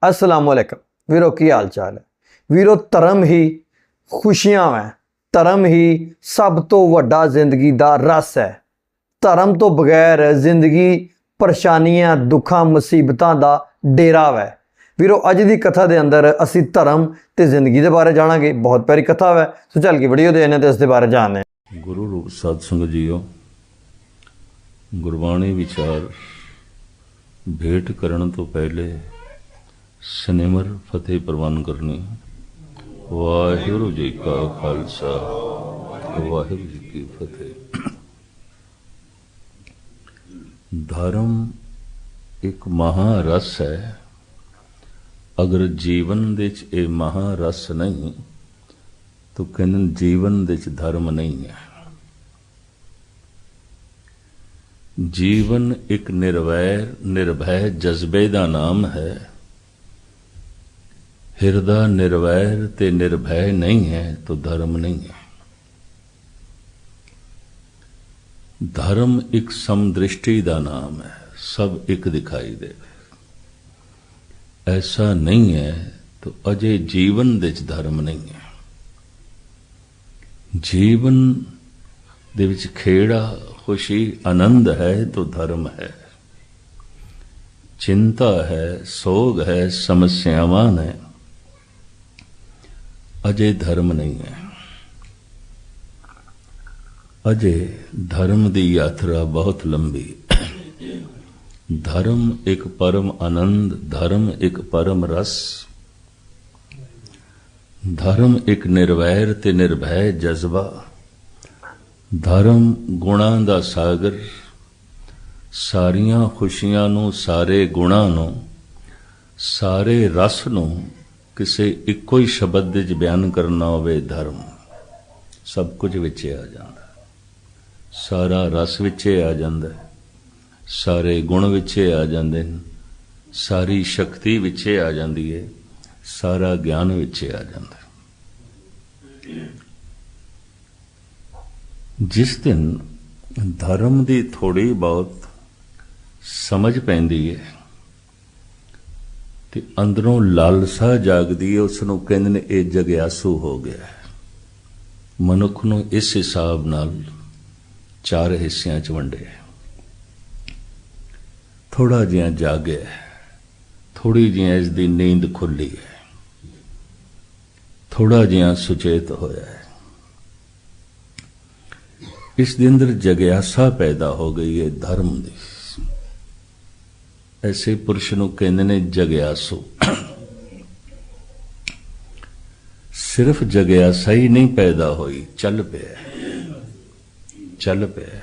अस्सलामुअलैकुम वीरो, की हाल चाल है वीरो। धर्म ही खुशियां है, धर्म ही सब तो वड्डा जिंदगी दा रस है। धर्म तो बगैर जिंदगी परेशानियां, दुखा, मुसीबतां दा डेरा है। वीरो अज की कथा के अंदर असी धर्म ते जिंदगी के बारे जानांगे। बहुत प्यारी कथा है, सो चल के वीडियो देखने ते इस दे बारे जानने। गुरु रूप साध संगत जीओ, गुरबाणी विचार भेंट करन तो पहले सनेमर फतेह प्रवान करनी। वाहिगुरु जी का खालसा, वाहिगुरु जी की फतेह। धर्म एक महारस है। अगर जीवन दे च ये महारस नहीं तो कहने जीवन दे च धर्म नहीं है। जीवन एक निर्वैर निर्भय जज्बे का नाम है। हिरदा निर्वैर ते निर्भय नहीं है तो धर्म नहीं है। धर्म एक समदृष्टि का नाम है, सब एक दिखाई दे। ऐसा नहीं है तो अजे जीवन दे च धर्म नहीं है। जीवन दे विच खेड़ा, खुशी, आनंद है तो धर्म है। चिंता है, सोग है, समस्यावां है, अजय धर्म नहीं है। अजय धर्म की यात्रा बहुत लंबी। धर्म एक परम आनंद, धर्म एक परम रस, धर्म एक निर्वैर ते निर्भय जज्बा, धर्म गुणां दा सागर। सारियां खुशियां नूं, सारे गुणां नूं, सारे रस नूं किसी इको ही शब्द विच बयान करना होवे धर्म, सब कुछ विचे आ जाता। सारा रस विचे आ जाता, सारे गुण विचे आ जाते हैं, सारी शक्ति विचे आ जाती है, सारा ज्ञान विचे आ जाता। जिस दिन धर्म की थोड़ी बहुत समझ पैंदी है ते अंदरों लालसा जागदी है, उसनों कहंदे ने ये जग्यासू हो गया है। मनुख नूं इस हिसाब नाल चार हिस्सियां च वंडे। थोड़ा जिहा जागे, थोड़ी जिहा इसकी नींद खुली है, थोड़ा जिहा सुचेत होया है। इस दे अंदर जग्यासा पैदा हो गई है धर्म दी। ऐसे पुरुष नूं कहंदे ने जग्यासू। सिर्फ जग्यासा ही नहीं पैदा हुई, चल पिया, चल पिया।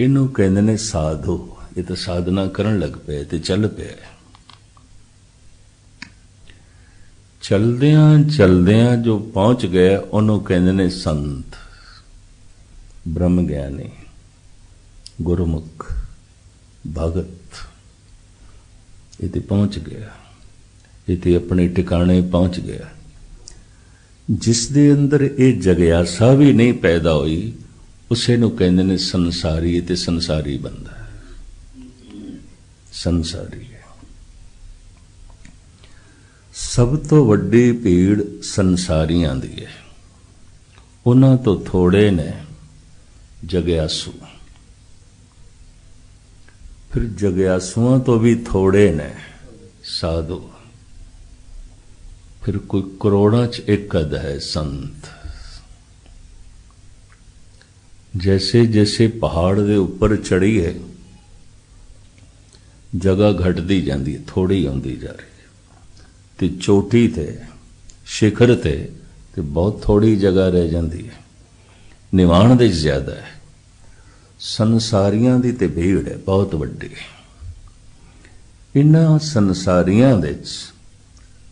इनू कहंदे ने साधु। ये तो साधना करन लग पे ते चल पिया। चलदियां चलदियां जो पहुंच गया उन्होंने कहंदे ने संत, ब्रह्म ज्ञानी, गुरुमुख, भगत। ये पहुंच गया, ये अपने ठिकाने पहुंच गया। जिस दे अंदर ये जग्यासा भी नहीं पैदा हुई उसे नूं कहंदे ने संसारी। ते संसारी बंदा है, संसारी है। सब तो वड्डी भीड़ संसारियां दी है। उन्हां तो थोड़े ने जग्यासू। फिर जग्यासुओं तो भी थोड़े ने साधु। फिर कोई करोड़ों च एक अद है संत। जैसे जैसे पहाड़ के ऊपर चढ़ी है जगह घटती जाती है, थोड़ी आती जा रही है। ते चोटी थे, शिखर थे ते बहुत थोड़ी जगह रह जाती है, निवाण दे ज्यादा है। संसारियां दी ते भीड़ है बहुत वड्डी। इन्हां संसारियां दे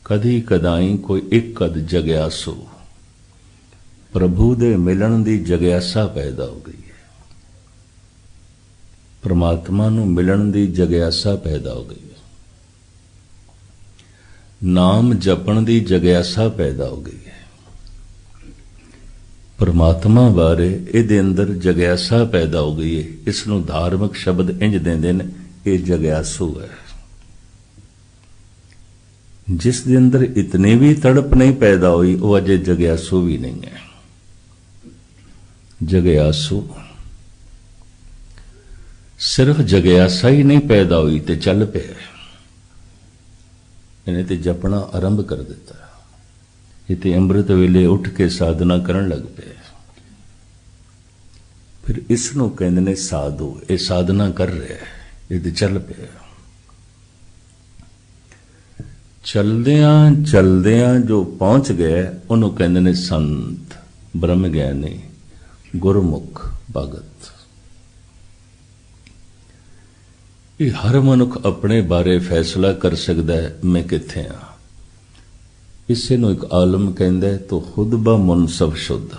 कदी कदाई कोई एक कद जग्यासू, प्रभु दे मिलन दी जग्यासा पैदा हो गई है। परमात्मा नूं मिलन दी जग्यासा पैदा हो गई है। नाम जपण दी जग्यासा पैदा हो गई है। परमात्मा बारे इहदे अंदर जग्यासा पैदा हो गई है। इसनूं धार्मिक शब्द इंज देंदे ने, ये जग्यासू है। जिस दे अंदर इतनी भी तड़प नहीं पैदा हुई वो अजे जग्यासु भी नहीं है। जग्यासु सिर्फ जग्यासा ही नहीं पैदा हुई ते चल पे, इन्हें ते जपना आरंभ कर दिता। ये ते अमृत वेले उठ के साधना करन लग पे। फिर इसनों कहते ने साधु, ये साधना कर रहे, ये ते चल पे। चलदियां चलदियां जो पहुंच गए उन्होंने कहते ने संत, ब्रह्म ज्ञानी, गुरमुख, भगत। ये हर मनुख अपने बारे फैसला कर सकता है, मैं किथे हाँ। इसे नूं एक आलम कहंदा है तो खुद ब मुनसफ शुद्ध,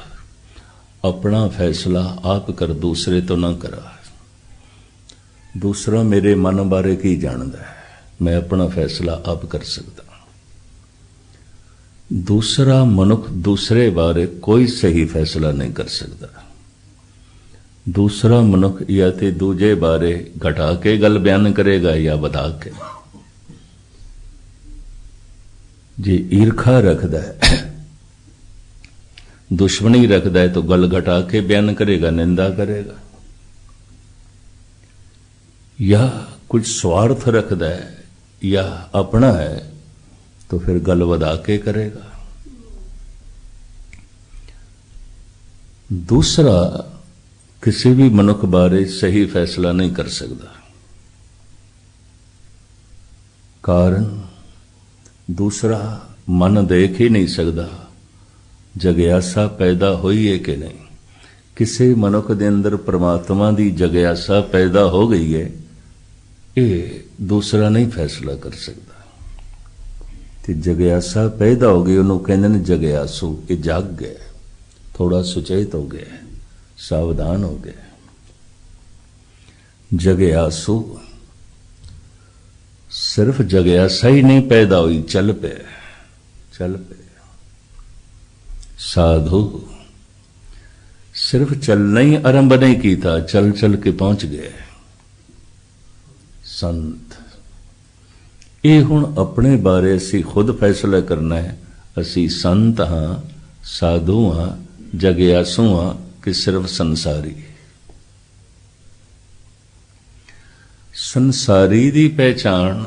अपना फैसला आप कर, दूसरे तो ना करा। दूसरा मेरे मन बारे की जानदा है, मैं अपना फैसला आप कर सकता। दूसरा मनुख दूसरे बारे कोई सही फैसला नहीं कर सकता। दूसरा मनुख या तो दूजे बारे घटा के गल बयान करेगा या बधा के। जे ईर्खा रखदा है, दुश्मनी रखदा है तो गल घटा के बयान करेगा, निंदा करेगा। या कुछ स्वार्थ रखदा है या अपना है तो फिर गल वधा के करेगा। दूसरा किसी भी मनुख बारे सही फैसला नहीं कर सकता। कारण दूसरा मन देख ही नहीं सकता जग्यासा पैदा हुई है कि नहीं। किसी मनुख के अंदर परमात्मा की जग्यासा पैदा हो गई है, ये दूसरा नहीं फैसला कर सकता। ते जग्यासा पैदा हो गई, उन्होंने कहते हैं जग्यासु, ये जाग गए, थोड़ा सुचेत हो गए, सावधान हो गए। जग्यासु सिर्फ जग्यासा ही नहीं पैदा हुई, चल पे, चल पे। साधु सिर्फ चलना ही आरंभ नहीं किया, चल चल के पहुंच गए। संत ये हुण अपने बारे असी खुद फैसला करना है, असी संत हाँ, साधु हाँ, जग्यासु हाँ कि सिर्फ संसारी। संसारी दी पहचान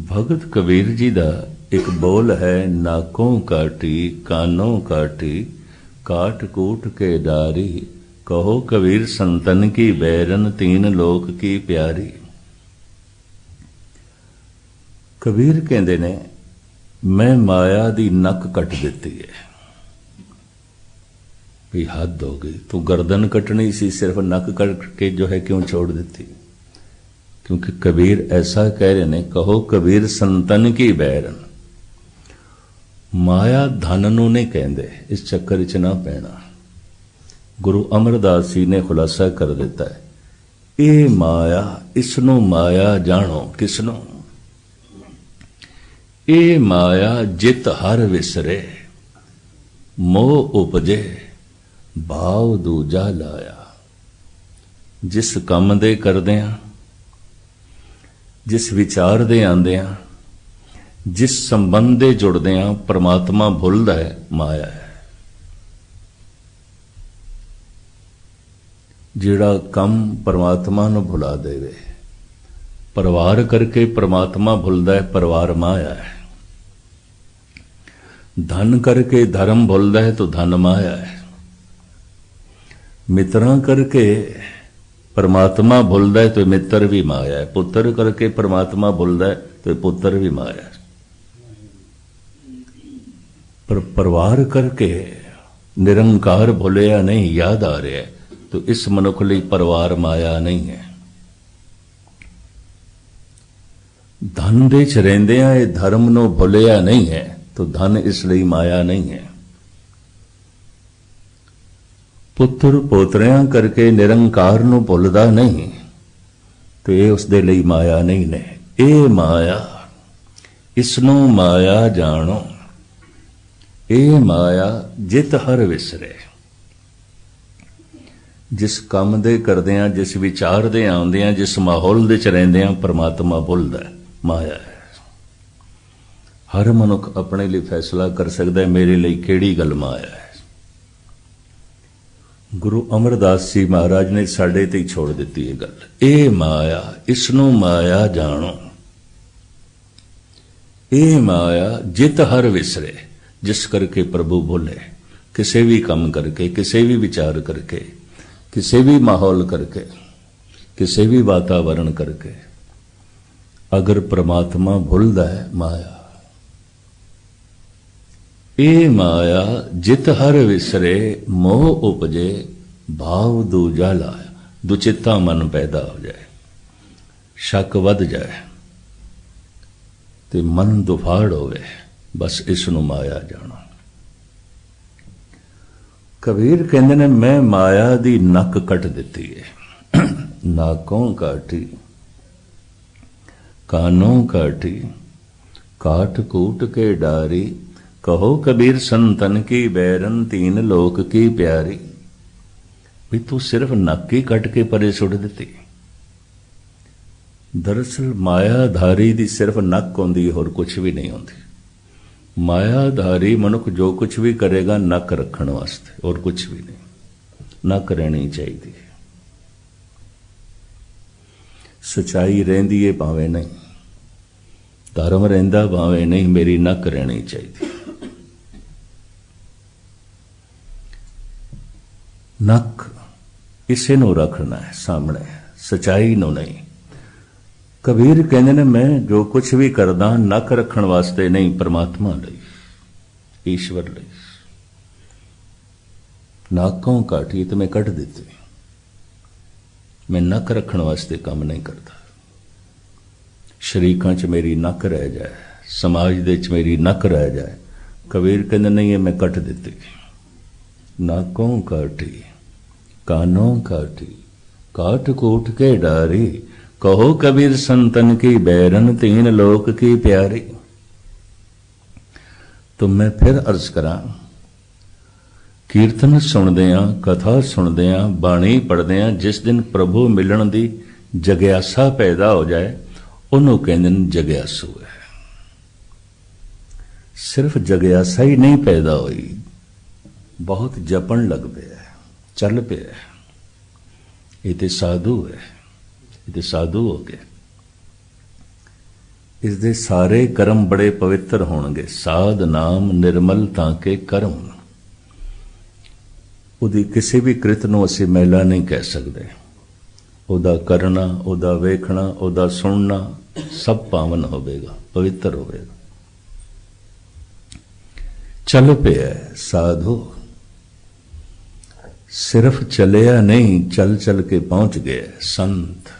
भगत कबीर जी दा एक बोल है, नाकों काटी कानों काटी काट कूट के डारी, कहो कबीर संतन की बैरन तीन लोक की प्यारी। कबीर कहते ने मैं माया दी नक कट देती है। भी हद हो गई, तू गर्दन कटनी सी, सिर्फ नक कट के जो है क्यों छोड़ देती। क्योंकि कबीर ऐसा कह रहे ने, कहो कबीर संतन की बैरन। माया धन नूं नहीं कहंदे, इस चक्कर च ना पैना। गुरु अमरदास जी ने खुलासा कर दिता है, ये माया, इसनों माया जानो किसनों। ये माया जित हर विसरे, मोह उपजे भाव दूजा लाया। जिस काम दे करदियां, जिस विचार दे आंदियां, जिस संबंध दे जुड़दियां परमात्मा भुलदा है, माया है। जिहड़ा कम परमात्मा नूं भुला देवे, परिवार करके परमात्मा भुलदा है, परिवार माया है। धन करके धर्म भुलदा है तो धन माया है। मित्रां करके परमात्मा भुलदा है तो मित्र भी माया है। पुत्र करके परमात्मा भुलदा है तो पुत्र भी माया है। पर परिवार करके निरंकार भुलिया नहीं, याद आ रहा है, तो इस मनुख लई परिवार माया नहीं है। धन दे च रहिंदियां ये धर्म नूं भुलिया नहीं है, तो धन इसलिए माया नहीं है। पुत्र पोतरियां करके निरंकार नूं भुलदा नहीं, तो ये उसदे लई माया नहीं ने। ये माया, इसनों माया जानो। ये माया जित हर विसरे। जिस काम दे करदियां, जिस विचार दे आउंदियां, जिस माहौल दे च रहिंदियां परमात्मा भुलदा है, माया है। ਹਰ ਮਨੁੱਖ ਆਪਣੇ ਲਈ ਫੈਸਲਾ ਕਰ ਸਕਦਾ ਹੈ ਮੇਰੇ ਲਈ ਕਿਹੜੀ ਗੱਲ ਮਾਇਆ ਹੈ। ਗੁਰੂ ਅਮਰਦਾਸ ਜੀ ਮਹਾਰਾਜ ਨੇ ਸਾਡੇ ਤੇ ਹੀ ਛੋੜ ਦਿੱਤੀ ਇਹ ਗੱਲ। ਇਹ ਮਾਇਆ, ਇਸ ਨੂੰ ਮਾਇਆ ਜਾਣੋ। ਇਹ ਮਾਇਆ ਜਿਤ ਹਰ ਵਿਸਰੇ, ਜਿਸ ਕਰਕੇ ਪ੍ਰਭੂ ਬੋਲੇ, ਕਿਸੇ ਵੀ ਕੰਮ ਕਰਕੇ, ਕਿਸੇ ਵੀ ਵਿਚਾਰ ਕਰਕੇ, ਕਿਸੇ ਵੀ ਮਾਹੌਲ ਕਰਕੇ, ਕਿਸੇ ਵੀ ਵਾਤਾਵरण ਕਰਕੇ, ਅਗਰ ਪ੍ਰਮਾਤਮਾ ਭੁੱਲਦਾ ਹੈ ਮਾਇਆ। ਇਹ ਮਾਇਆ ਜਿਤ ਹਰ ਵਿਸਰੇ, ਮੋਹ ਉਪਜੇ ਭਾਵ ਦੂਜਾ ਲਾਇਆ। ਦੁਚਿੱਤਾ ਮਨ ਪੈਦਾ ਹੋ ਜਾਏ, ਸ਼ੱਕ ਵੱਧ ਜਾਏ ਤੇ ਮਨ ਦੁਫਾੜ ਹੋਵੇ, ਬਸ ਇਸ ਨੂੰ ਮਾਇਆ ਜਾਣੋ। ਕਬੀਰ ਕਹਿੰਦੇ ਨੇ ਮੈਂ ਮਾਇਆ ਦੀ ਨੱਕ ਕੱਟ ਦਿੱਤੀ ਹੈ। ਨਾਕੋਂ ਕਾਟੀ ਕਾਨੋਂ ਕਾਟੀ, ਕਾਟ ਕੂਟ ਕੇ ਡਾਰੀ, ਕਹੋ ਕਬੀਰ ਸੰਤਨ ਕੀ ਬੈਰਨ, तीन ਲੋਕ ਕੀ ਪਿਆਰੀ। ਵੀ ਤੂੰ ਸਿਰਫ ਨੱਕ ਹੀ ਕੱਟ ਕੇ ਪਰੇ ਸੁੱਟ ਦਿੱਤੀ। ਦਰਅਸਲ ਮਾਇਆਧਾਰੀ ਦੀ ਸਿਰਫ ਨੱਕ ਹੁੰਦੀ, ਹੋਰ ਕੁਛ ਵੀ ਨਹੀਂ ਹੁੰਦੀ। ਮਾਇਆਧਾਰੀ ਮਨੁੱਖ ਜੋ ਕੁਛ ਵੀ ਕਰੇਗਾ ਨੱਕ ਰੱਖਣ ਵਾਸਤੇ, ਹੋਰ ਕੁਛ ਵੀ ਨਹੀਂ। ਨੱਕ ਰਹਿਣੀ ਚਾਹੀਦੀ ਹੈ। ਸਚਾਈ ਰਹਿੰਦੀ ਹੈ ਭਾਵੇਂ ਨਹੀਂ, ਧਰਮ ਰਹਿੰਦਾ ਭਾਵੇਂ ਨਹੀਂ, ਮੇਰੀ ਨੱਕ ਰਹਿਣੀ ਚਾਹੀਦੀ। ਨੱਕ ਇਸੇ ਨੂੰ ਰੱਖਣਾ ਹੈ ਸਾਹਮਣੇ, ਸਚਾਈ ਨੂੰ ਨਹੀਂ। ਕਬੀਰ ਕਹਿੰਦੇ ਨੇ ਮੈਂ ਜੋ ਕੁਛ ਵੀ ਕਰਦਾ ਨੱਕ ਰੱਖਣ ਵਾਸਤੇ ਨਹੀਂ, ਪਰਮਾਤਮਾ ਲਈ, ਈਸ਼ਵਰ ਲਈ। ਨਾਕੋਂ ਕਾਟੀ ਤੇ ਮੈਂ ਕੱਢ ਦਿੱਤੀ। ਮੈਂ ਨੱਕ ਰੱਖਣ ਵਾਸਤੇ ਕੰਮ ਨਹੀਂ ਕਰਦਾ। ਸ਼ਰੀਕਾਂ 'ਚ ਮੇਰੀ ਨੱਕ ਰਹਿ ਜਾਏ, ਸਮਾਜ ਦੇ 'ਚ ਮੇਰੀ ਨੱਕ ਰਹਿ ਜਾਏ। ਕਬੀਰ ਕਹਿੰਦੇ ਨਹੀਂ, ਇਹ ਮੈਂ ਕੱਟ ਦਿੱਤੀ। ਨਾਕੋਂ ਕਾਟੀ ਕਾਨੋਂ ਕਾਟੀ, काट कूट के डारी, कहो कबीर संतन की बैरन, तीन लोक की प्यारी। तो मैं फिर अर्ज करा, कीर्तन सुनदे आ, कथा सुनदे आ, बाणी पढ़दे आ, जिस दिन प्रभु मिलन दी जग्यासा पैदा हो जाए उन्हों कहंदे ने जग्यासु है। सिर्फ जग्यासा ही नहीं पैदा हुई, बहुत जपन लग पिया, चल पिया, ये तो साधु है, ये तो साधु हो गए। इसदे सारे कर्म बड़े पवित्र होणगे। साध नाम निर्मल ताके कर्म, उदी किसी भी कृत नूं असीं मैला नहीं कह सकते। उदा करना, उदा वेखना, उदा सुनना सब पावन होवेगा, पवित्र होवेगा। चल पिया साधु, सिर्फ चलिया नहीं, चल चल के पहुंच गए संत।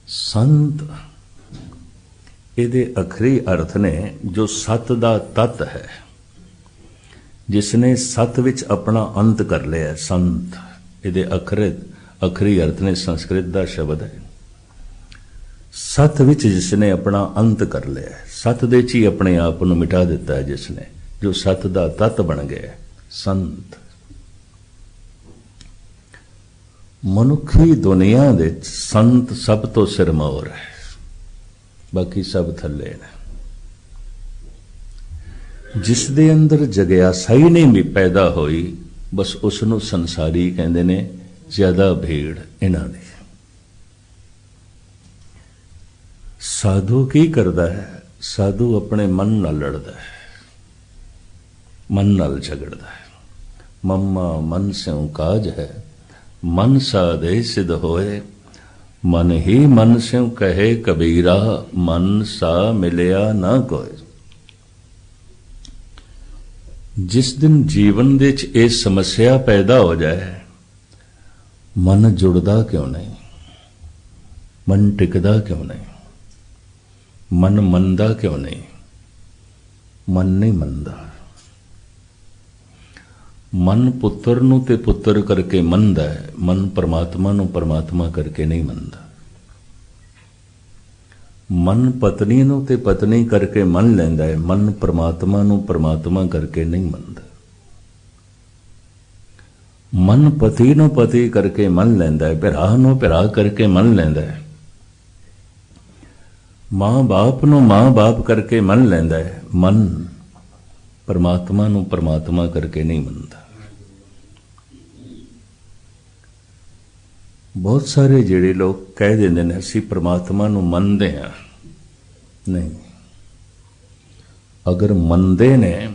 संत इहदे अखरी अर्थ ने जो सत दा तत है, जिसने सत विच अपना अंत कर लिया, संत। इहदे अखरी अर्थ ने संस्कृत दा शब्द है। सत विच जिसने अपना अंत कर लिया, सत दे च ही अपने आप नूं मिटा दिता है जिसने, जो सत दा तत बन गया, संत। मनुखी दुनिया दे संत सब तो सिरमौर है, बाकी सब थल्ले ने। जिस दे अंदर जग्यासा ही नहीं भी पैदा होई, बस उसनूं संसारी कहंदे ने। ज्यादा भीड़ इन्हां दी। साधु की करदा है? साधु अपने मन नाल लड़दा है, मन नाल झगड़दा है। मम्मा मन स्यों काज है, मन साधे सिद्ध होए, मन ही मन स्यों कहे कबीरा, मन सा मिलिया ना कोई। जिस दिन जीवन दे च ये समस्या पैदा हो जाए, मन जुड़दा क्यों नहीं, मन टिकदा क्यों नहीं, मन मनदा क्यों नहीं? मन नहीं मनदा। मन पुत्र नूं ते पुत्र करके मनदा है, मन परमात्मा नूं परमात्मा करके नहीं मनदा। मन पत्नी नूं ते पत्नी करके मन लैंदा है, मन परमात्मा नूं परमात्मा करके नहीं मनदा। मन पति नूं पति करके मन लैंदा है, भरा नूं भरा करके मन लैंदा है। ਮਾਂ ਬਾਪ ਨੂੰ ਮਾਂ ਬਾਪ ਕਰਕੇ ਮੰਨ ਲੈਂਦਾ ਹੈ, ਮਨ ਪਰਮਾਤਮਾ ਨੂੰ ਪਰਮਾਤਮਾ ਕਰਕੇ ਨਹੀਂ ਮੰਨਦਾ। ਬਹੁਤ ਸਾਰੇ ਜਿਹੜੇ ਲੋਕ ਕਹਿ ਦਿੰਦੇ ਨੇ ਅਸੀਂ ਪਰਮਾਤਮਾ ਨੂੰ ਮੰਨਦੇ ਹਾਂ, ਨਹੀਂ, ਅਗਰ ਮੰਨਦੇ ਨੇ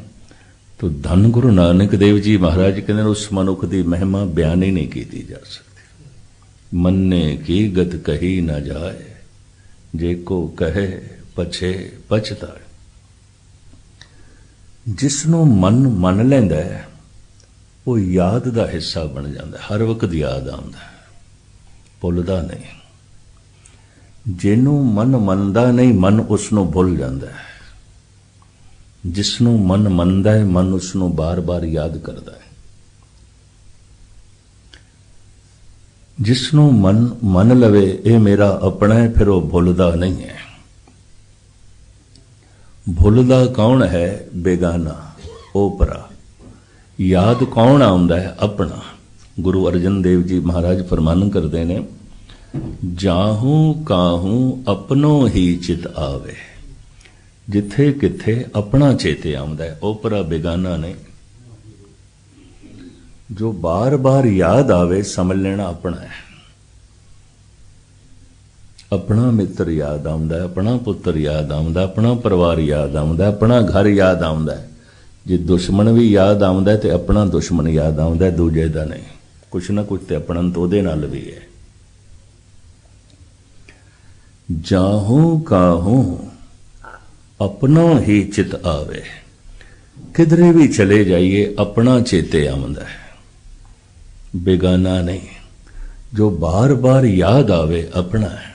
ਤਾਂ ਧੰਨ ਗੁਰੂ ਨਾਨਕ ਦੇਵ ਜੀ ਮਹਾਰਾਜ ਕਹਿੰਦੇ ਨੇ ਉਸ ਮਨੁੱਖ ਦੀ ਮਹਿਮਾ ਬਿਆਨ ਹੀ ਨਹੀਂ ਕੀਤੀ ਜਾ ਸਕਦੀ। ਮੰਨੇ ਕੀ ਗਤ ਕਹੀ ਨਾ ਜਾਏ, ਜੇ ਕੋ ਕਹੇ ਪਛੇ ਪਛਤਾਏ। ਜਿਸ ਨੂੰ ਮਨ ਮੰਨ ਲੈਂਦਾ ਹੈ ਉਹ ਯਾਦ ਦਾ ਹਿੱਸਾ ਬਣ ਜਾਂਦਾ, ਹਰ ਵਕਤ ਯਾਦ ਆਉਂਦਾ, ਭੁੱਲਦਾ ਨਹੀਂ। ਜਿਹਨੂੰ ਮਨ ਮੰਨਦਾ ਨਹੀਂ, ਮਨ ਉਸ ਨੂੰ ਭੁੱਲ ਜਾਂਦਾ ਹੈ। ਜਿਸ ਨੂੰ ਮਨ ਮੰਨਦਾ ਹੈ, ਮਨ ਉਸ ਨੂੰ ਬਾਰ-ਬਾਰ ਯਾਦ ਕਰਦਾ ਹੈ। ਜਿਸ ਨੂੰ ਮਨ ਮੰਨ ਲਵੇ ਇਹ ਮੇਰਾ ਆਪਣਾ ਹੈ, ਫਿਰ ਉਹ ਭੁੱਲਦਾ ਨਹੀਂ ਹੈ। ਭੁੱਲਦਾ ਕੌਣ ਹੈ? ਬੇਗਾਨਾ, ਓਪਰਾ। ਯਾਦ ਕੌਣ ਆਉਂਦਾ ਹੈ? ਆਪਣਾ। ਗੁਰੂ ਅਰਜਨ ਦੇਵ ਜੀ ਮਹਾਰਾਜ ਫਰਮਾਨ ਕਰਦੇ ਨੇ, ਜਾਹੂ ਕਾਹੂ ਆਪਣੋ ਹੀ ਚਿਤ ਆਵੇ। ਜਿੱਥੇ ਕਿੱਥੇ ਆਪਣਾ ਚੇਤੇ ਆਉਂਦਾ ਹੈ, ਓਪਰਾ, ਬੇਗਾਨਾ ਨਹੀਂ। ਜੋ ਬਾਰ-ਬਾਰ ਯਾਦ ਆਵੇ ਸਮਝ ਲੈਣਾ ਆਪਣਾ ਹੈ। ਆਪਣਾ ਮਿੱਤਰ ਯਾਦ ਆਉਂਦਾ, ਆਪਣਾ ਪੁੱਤਰ ਯਾਦ ਆਉਂਦਾ, ਆਪਣਾ ਪਰਿਵਾਰ ਯਾਦ ਆਉਂਦਾ, ਆਪਣਾ ਘਰ ਯਾਦ ਆਉਂਦਾ। ਜੇ ਦੁਸ਼ਮਣ ਵੀ ਯਾਦ ਆਉਂਦਾ ਤੇ ਆਪਣਾ ਦੁਸ਼ਮਣ ਯਾਦ ਆਉਂਦਾ, ਦੂਜੇ ਦਾ ਨਹੀਂ। ਕੁਛ ਨਾ ਕੁਛ ਤੇ ਆਪਣਾ ਤਾਂ ਉਹਦੇ ਨਾਲ ਵੀ ਹੈ। ਜਾਹੂ ਕਾਹੂ ਆਪਣਾ ਹੀ ਚਿਤ ਆਵੇ। ਕਿਧਰੇ ਵੀ ਚਲੇ ਜਾਈਏ ਆਪਣਾ ਚੇਤੇ ਆਉਂਦਾ ਹੈ, ਬੇਗਾਨਾ ਨਹੀਂ। ਜੋ ਬਾਰ-ਬਾਰ ਯਾਦ ਆਵੇ ਆਪਣਾ ਹੈ,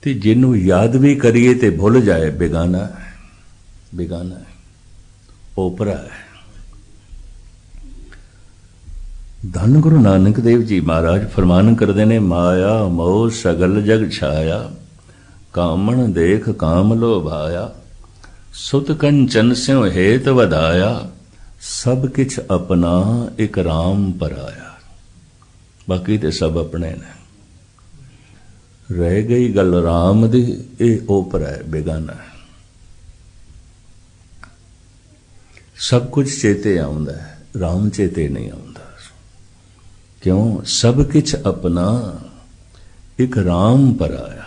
ਤੇ ਜਿਹਨੂੰ ਯਾਦ ਵੀ ਕਰੀਏ ਤੇ ਭੁੱਲ ਜਾਏ, ਬੇਗਾਨਾ ਹੈ, ਬੇਗਾਨਾ ਹੈ, ਓਪਰਾ ਹੈ। ਧੰਨ ਗੁਰੂ ਨਾਨਕ ਦੇਵ ਜੀ ਮਹਾਰਾਜ ਫਰਮਾਨ ਕਰਦੇ ਨੇ, ਮਾਇਆ ਮੋਹ ਸਗਲ ਜਗ ਛਾਇਆ, ਕਾਮਣ ਦੇਖ ਕਾਮ ਲੋਭਾਇਆ, ਸੁਤ ਕੰਚਨ ਸਿਉ ਹੇਤ ਵਧਾਇਆ, ਸਭ ਕਿਛ ਆਪਣਾ ਇਕ ਰਾਮ ਪਰਾਇਆ। ਬਾਕੀ ਤੇ ਸਭ ਆਪਣੇ ਨੇ, ਰਹਿ ਗਈ ਗੱਲ ਰਾਮ ਦੀ, ਇਹ ਓਪਰਾ ਹੈ, ਬੇਗਾਨਾ ਹੈ। ਸਭ ਕੁਝ ਚੇਤੇ ਆਉਂਦਾ ਹੈ, ਰਾਮ ਚੇਤੇ ਨਹੀਂ ਆਉਂਦਾ। ਕਿਉਂ? ਸਭ ਕਿਛ ਆਪਣਾ ਇਕ ਰਾਮ ਪਰਾਇਆ।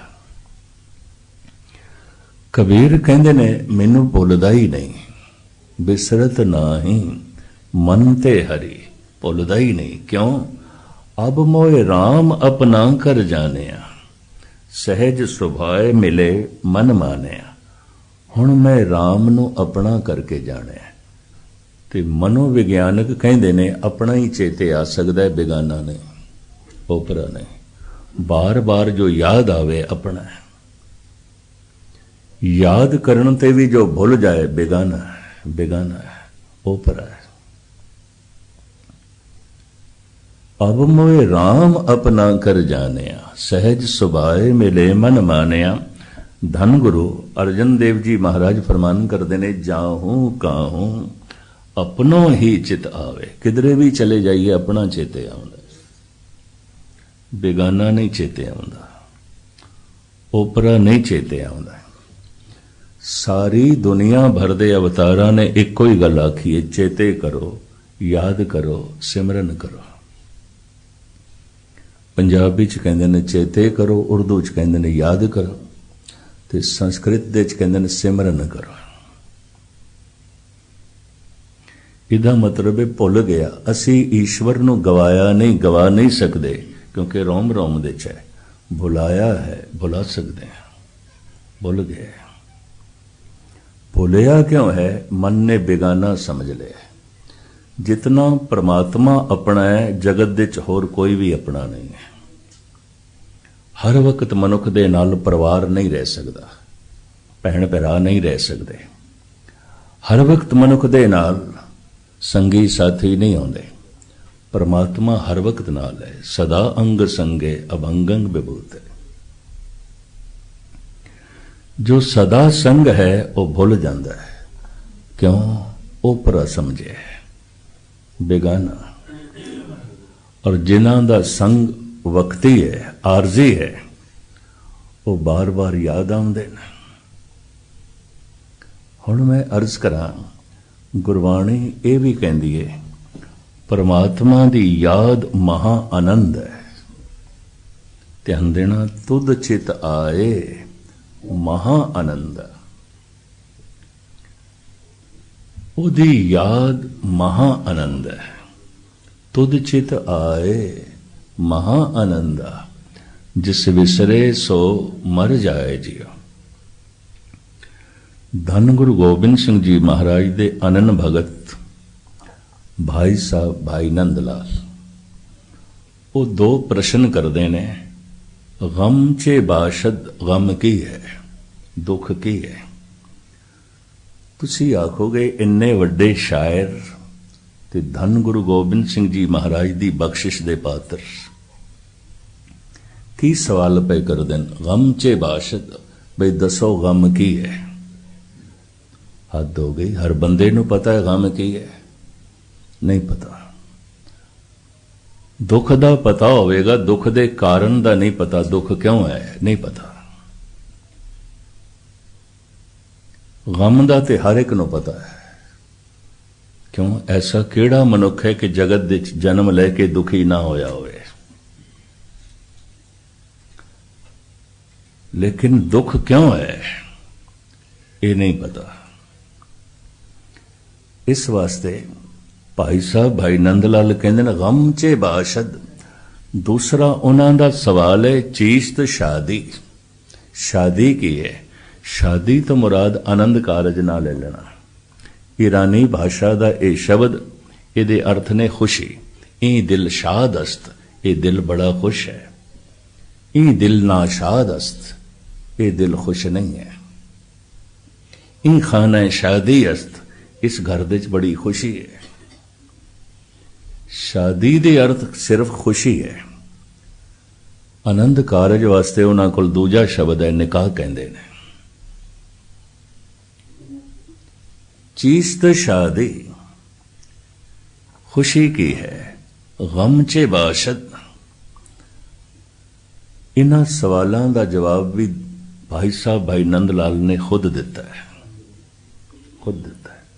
ਕਬੀਰ ਕਹਿੰਦੇ ਨੇ, ਮੈਨੂੰ ਭੁੱਲਦਾ ਹੀ ਨਹੀਂ, ਬਿਸਰਤ ਨਾਹੀਂ ਮਨ ਤੇ ਹਰੀ। ਭੁੱਲਦਾ ਹੀ ਨਹੀਂ। ਕਿਉਂ? ਅਬ ਮੋਏ ਰਾਮ ਆਪਣਾ ਕਰ ਜਾਣਿਆ, ਸਹਿਜ ਸੁਭਾਏ ਮਿਲੇ ਮਨ ਮਾਨਿਆ। ਹੁਣ ਮੈਂ ਰਾਮ ਨੂੰ ਆਪਣਾ ਕਰਕੇ ਜਾਣਿਆ। ਤੇ ਮਨੋਵਿਗਿਆਨਕ ਕਹਿੰਦੇ ਨੇ ਆਪਣਾ ਹੀ ਚੇਤੇ ਆ ਸਕਦਾ ਹੈ, ਬੇਗਾਨਾ ਨਹੀਂ, ਓਪਰਾ ਨਹੀਂ। ਬਾਰ-ਬਾਰ ਜੋ ਯਾਦ ਆਵੇ ਆਪਣਾ ਹੈ। ਯਾਦ ਕਰਨ ਤੇ ਵੀ ਜੋ ਭੁੱਲ ਜਾਏ, ਬੇਗਾਨਾ ਹੈ, ਬੇਗਾਨਾ ਹੈ, ਓਪਰਾ ਹੈ। ਅਬ ਮੋਏ ਰਾਮ ਆਪਣਾ ਕਰ ਜਾਣਿਆ, ਸਹਿਜ ਸੁਭਾਏ ਮਿਲੇ ਮਨ ਮਾਨਿਆ। ਧੰਨ ਗੁਰੂ ਅਰਜਨ ਦੇਵ ਜੀ ਮਹਾਰਾਜ ਫਰਮਾਨ ਕਰਦੇ ਨੇ, ਜਾਹੂ ਕਾਹੂ ਆਪਣੋ ਹੀ ਚਿਤ ਆਵੇ। ਕਿਧਰੇ ਵੀ ਚਲੇ ਜਾਈਏ ਆਪਣਾ ਚੇਤੇ ਆਉਂਦਾ, ਬੇਗਾਨਾ ਨਹੀਂ ਚੇਤੇ ਆਉਂਦਾ, ਓਪਰਾ ਨਹੀਂ ਚੇਤੇ ਆਉਂਦਾ। ਸਾਰੀ ਦੁਨੀਆ ਭਰ ਦੇ ਅਵਤਾਰਾਂ ਨੇ ਇੱਕੋ ਹੀ ਗੱਲ ਆਖੀ ਹੈ, ਚੇਤੇ ਕਰੋ, ਯਾਦ ਕਰੋ, ਸਿਮਰਨ ਕਰੋ। ਪੰਜਾਬੀ ਚ ਕਹਿੰਦੇ ਨੇ ਚੇਤੇ ਕਰੋ, ਉਰਦੂ ਚ ਕਹਿੰਦੇ ਨੇ ਯਾਦ ਕਰੋ, ਤੇ ਸੰਸਕ੍ਰਿਤ ਦੇ ਚ ਕਹਿੰਦੇ ਨੇ ਸਿਮਰਨ ਕਰੋ। ਇਹਦਾ ਮਤਲਬ ਹੈ ਭੁੱਲ ਗਿਆ। ਅਸੀਂ ਈਸ਼ਵਰ ਨੂੰ ਗਵਾਇਆ ਨਹੀਂ, ਗਵਾ ਨਹੀਂ ਸਕਦੇ, ਕਿਉਂਕਿ ਰੋਮ ਰੋਮ ਦੇ ਚ ਹੈ। ਭੁਲਾਇਆ ਹੈ, ਭੁਲਾ ਸਕਦੇ ਹਾਂ, ਭੁੱਲ ਗਏ। ਭੁਲਿਆ ਕਿਉਂ ਹੈ? ਮਨ ਨੇ ਬੇਗਾਨਾ ਸਮਝ ਲਿਆ। ਜਿਤਨਾ ਪ੍ਰਮਾਤਮਾ ਆਪਣਾ ਹੈ, ਜਗਤ ਦੇ ਚ ਹੋਰ ਕੋਈ ਵੀ ਆਪਣਾ ਨਹੀਂ ਹੈ। ਹਰ ਵਕਤ ਮਨੁੱਖ ਦੇ ਨਾਲ ਪਰਿਵਾਰ ਨਹੀਂ ਰਹਿ ਸਕਦਾ, ਭੈਣ ਭਰਾ ਨਹੀਂ ਰਹਿ ਸਕਦੇ। ਹਰ ਵਕਤ ਮਨੁੱਖ ਦੇ ਨਾਲ ਸੰਗੀ ਸਾਥੀ ਨਹੀਂ ਆਉਂਦੇ। ਪਰਮਾਤਮਾ ਹਰ ਵਕਤ ਨਾਲ ਹੈ, ਸਦਾ ਅੰਗ ਸੰਗੇ ਅਭੰਗੰ ਵਿਭੂਤ। ਜੋ ਸਦਾ ਸੰਗ ਹੈ ਉਹ ਭੁੱਲ ਜਾਂਦਾ ਹੈ। ਕਿਉਂ? ਓਪਰਾ ਸਮਝੇ, ਬੇਗਾਨਾ। ਔਰ ਜਿਨ੍ਹਾਂ ਦਾ ਸੰਗ ਵਕਤੀ ਹੈ, ਆਰਜ਼ੀ ਹੈ, ਉਹ ਬਾਰ-ਬਾਰ ਯਾਦ ਆਉਂਦੇ ਨੇ। ਹੁਣ ਮੈਂ ਅਰਜ਼ ਕਰਾਂ, ਗੁਰਬਾਣੀ ਇਹ ਵੀ ਕਹਿੰਦੀ ਹੈ ਪਰਮਾਤਮਾ ਦੀ ਯਾਦ ਮਹਾ ਆਨੰਦ ਹੈ। ਧਿਆਨ ਦੇਣਾ, ਤੁਧ ਚਿਤ ਆਏ ਮਹਾ ਆਨੰਦ। ਉਹਦੀ ਯਾਦ ਮਹਾ ਆਨੰਦ ਹੈ। ਤੁਧ ਚਿਤ ਆਏ ਮਹਾ ਆਨੰਦ, ਜਿਸ ਵਿਸਰੇ ਸੋ ਮਰ ਜਾਏ ਜੀਓ। ਧੰਨ ਗੁਰੂ ਗੋਬਿੰਦ ਸਿੰਘ ਜੀ ਮਹਾਰਾਜ ਦੇ ਅਨਨ ਭਗਤ ਭਾਈ ਸਾਹਿਬ ਭਾਈ ਨੰਦ ਲਾਲ, ਉਹ ਦੋ ਪ੍ਰਸ਼ਨ ਕਰਦੇ ਨੇ, ਗਮ ਚੇ ਬਾਸ਼ਦ ਗਮ ਕੀ ਹੈ, ਦੁੱਖ ਕੀ ਹੈ। ਤੁਸੀਂ ਆਖੋਗੇ ਇੰਨੇ ਵੱਡੇ ਸ਼ਾਇਰ ਤੇ ਧੰਨ ਗੁਰੂ ਗੋਬਿੰਦ ਸਿੰਘ ਜੀ ਮਹਾਰਾਜ ਦੀ ਬਖਸ਼ਿਸ਼ ਦੇ ਪਾਤਰ ਕੀ ਸਵਾਲ ਪਏ ਕਰਦੇ ਨੇ, ਗਮ ਚੇ ਬਾਸ਼ਦ, ਬਈ ਦੱਸੋ ਗਮ ਕੀ ਹੈ। ਹੱਦ ਹੋ ਗਈ, ਹਰ ਬੰਦੇ ਨੂੰ ਪਤਾ ਹੈ ਗਮ ਕੀ ਹੈ, ਨਹੀਂ ਪਤਾ। ਦੁੱਖ ਦਾ ਪਤਾ ਹੋਵੇਗਾ, ਦੁੱਖ ਦੇ ਕਾਰਨ ਦਾ ਨਹੀਂ ਪਤਾ, ਦੁੱਖ ਕਿਉਂ ਹੈ ਨਹੀਂ ਪਤਾ। ਗਮ ਦਾ ਤੇ ਹਰ ਇੱਕ ਨੂੰ ਪਤਾ ਹੈ। ਕਿਉਂ? ਐਸਾ ਕਿਹੜਾ ਮਨੁੱਖ ਹੈ ਕਿ ਜਗਤ ਵਿੱਚ ਜਨਮ ਲੈ ਕੇ ਦੁਖੀ ਨਾ ਹੋਇਆ ਹੋਵੇ। ਲੇਕਿਨ ਦੁੱਖ ਕਿਉਂ ਹੈ ਇਹ ਨਹੀਂ ਪਤਾ। ਇਸ ਵਾਸਤੇ ਭਾਈ ਸਾਹਿਬ ਭਾਈ ਨੰਦ ਲਾਲ ਕਹਿੰਦੇ ਨੇ, ਗਮ ਚੇ ਬਾਸ਼ਦ। ਦੂਸਰਾ ਉਹਨਾਂ ਦਾ ਸਵਾਲ ਹੈ ਚੀਸ਼ਤ ਸ਼ਾਦੀ। ਸ਼ਾਦੀ ਕੀ ਹੈ? ਸ਼ਾਦੀ ਤੋਂ ਮੁਰਾਦ ਆਨੰਦ ਕਾਰਜ ਨਾਲ ਲੈ ਲੈਣਾ। ਈਰਾਨੀ ਭਾਸ਼ਾ ਦਾ ਇਹ ਸ਼ਬਦ, ਇਹਦੇ ਅਰਥ ਨੇ ਖੁਸ਼ੀ। ਇਹ ਦਿਲ ਸ਼ਾਦ ਅਸਤ, ਇਹ ਦਿਲ ਬੜਾ ਖੁਸ਼ ਹੈ। ਇਹ ਦਿਲ ਨਾ ਸ਼ਾਦ ਅਸਤ, ਇਹ ਦਿਲ ਖੁਸ਼ ਨਹੀਂ ਹੈ। ਇਹ ਖਾਨਾ ਸ਼ਾਦੀ ਅਸਤ, ਇਸ ਘਰ ਦੇ ਵਿੱਚ ਬੜੀ ਖੁਸ਼ੀ ਹੈ। ਸ਼ਾਦੀ ਦੇ ਅਰਥ ਸਿਰਫ ਖੁਸ਼ੀ ਹੈ। ਆਨੰਦ ਕਾਰਜ ਵਾਸਤੇ ਉਹਨਾਂ ਕੋਲ ਦੂਜਾ ਸ਼ਬਦ ਹੈ, ਨਿਕਾਹ ਕਹਿੰਦੇ ਨੇ। ਚੀਜ਼ ਤੇ ਸ਼ਾਦੀ, खुशी की है, गम चे बाशद। इन्हां सवालों का जवाब भी भाई साहब भाई नंद लाल ने खुद दिता है,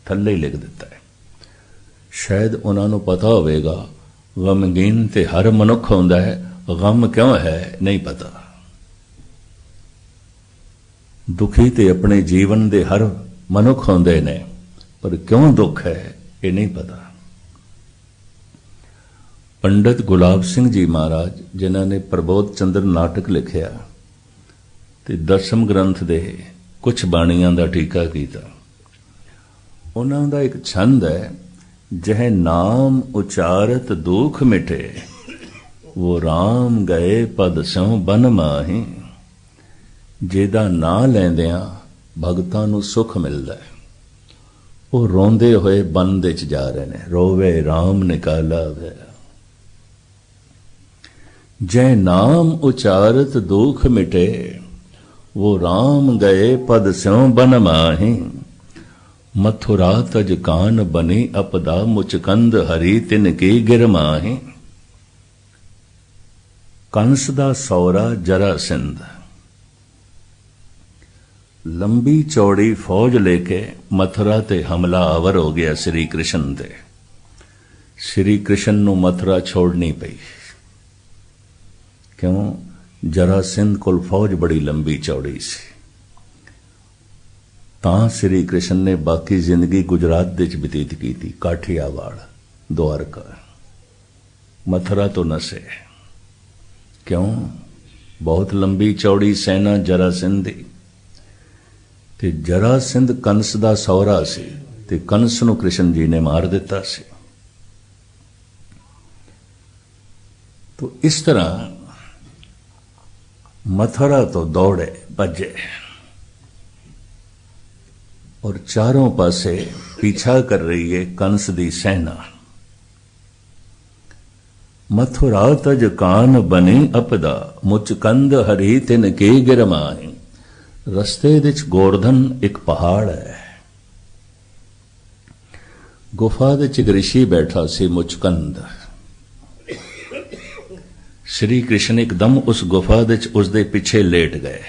थल्ले ही लिख दिता है। शायद उन्होंने पता होगा गमगीन ते हर मनुख होंदा है, गम क्यों है नहीं पता। दुखी ते अपने जीवन दे हर मनुख होंदे ने, पर क्यों दुख है ये नहीं पता। पंडित गुलाब सिंह जी महाराज जिन्होंने प्रबोध चंद्र नाटक लिखिया ते दसम ग्रंथ दे कुछ बाणियां दा टीका कीता, उन्हां दा एक छंद है, जह नाम उचारत दुख मिटे, वो राम गए पद स्यों बन माही। जेदा ना लैंदियां भगतां नूं सुख मिलदा है, वो रोंदे होए बन दे च जा रहे ने, रोवे राम निकाला वे। जय नाम उचारत दुख मिटे, वो राम गए पद स्यों बन माही। मथुरा तज कान बनी अपदा, मुचकंद हरि तिन की गिर माही। कंस दा सौरा जरासिंध लंबी चौड़ी फौज लेके मथुरा ते हमला आवर हो गया श्री कृष्ण ते। श्री कृष्ण नूं मथुरा छोड़नी पई, क्यों? जरासिंध कोल फौज बड़ी लंबी चौड़ी सी। तां श्री कृष्ण ने बाकी जिंदगी गुजरात दे च बतीत की थी, काठियावाड़, द्वारका, मथुरा तो नसे। क्यों? बहुत लंबी चौड़ी सेना जरासिंध दी। ते जरासिंध कंस दा सौरा सी, ते कंस नूं कृष्ण जी ने मार दिता सी। तो इस तरह मथुरा तो दौड़े भजे और चारों पासे पीछा कर रही है कंस दी सेना। मथुरा तज कान बनी अपदा, मुचकंद हरि तिन के गिरमाही। रस्ते विच गोवर्धन एक पहाड़ है, गुफा विच एक ऋषि बैठा सी मुचकंद। श्री कृष्ण एकदम उस गुफा विच उसदे पिछे लेट गए।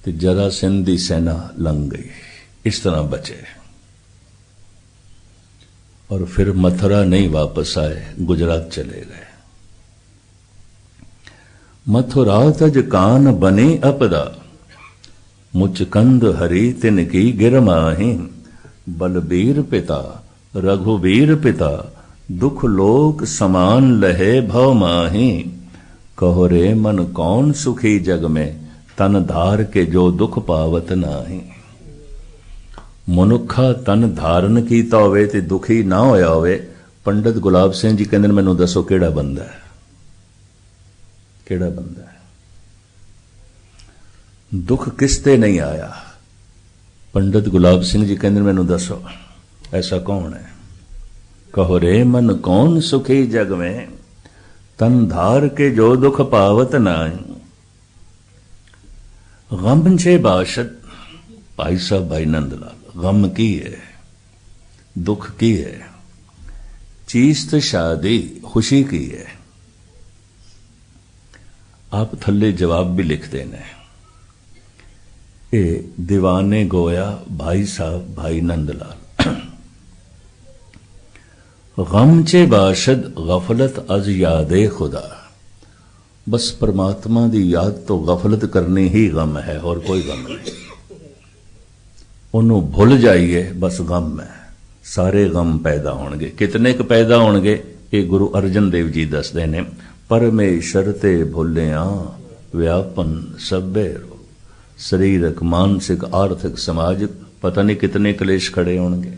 ਤੇ ਜਰਾਸੰਧ ਦੀ ਸੈਨਾ ਲੰਘ ਗਈ। इस तरह बचे और फिर मथुरा नहीं वापस आए, गुजरात चले गए। मथुरा तज कान बनी अपदा, मुचकंद हरि तिन की गिरमाही। बलबीर पिता रघुबीर पिता, दुख लोक समान लहे भव माही। कहो रे मन कौन सुखी जग में, तन धार के जो दुख पावत नाही। मनुखा तन धारण कीता होवे ते दुखी ना होया होवे। पंडित गुलाब सिंह जी कहंदे मैनूं दसो किहड़ा बंदा है, किहड़ा बंदा है? दुख किसते नहीं आया? पंडित गुलाब सिंह जी कहंदे मैनूं दसो ऐसा कौन है? कहो रे मन कौन सुखी जग में, तन धार के जो दुख पावत नाई। गम छे बाशत, भाई साहब भाई नंदलाल, गम की है, दुख की है, चीस्त शादी खुशी की है। आप थल्ले जवाब भी लिखते ने, ए दीवाने गोया भाई साहब भाई नंदलाल। गम चे बाशद गफलत अज यादे खुदा। बस परमात्मा दी याद तो गफलत करनी ही गम है, और कोई गम नहीं। ਉਹਨੂੰ भुल जाइए बस गम है। सारे गम पैदा होणगे, कितने क पैदा होणगे? ये गुरु अर्जन देव जी दसदे ने। परमेश्वर ते भुलिया व्यापन सभे रो। शरीरक मानसिक आर्थिक समाजिक पता नहीं कितने कलेश खड़े होणगे।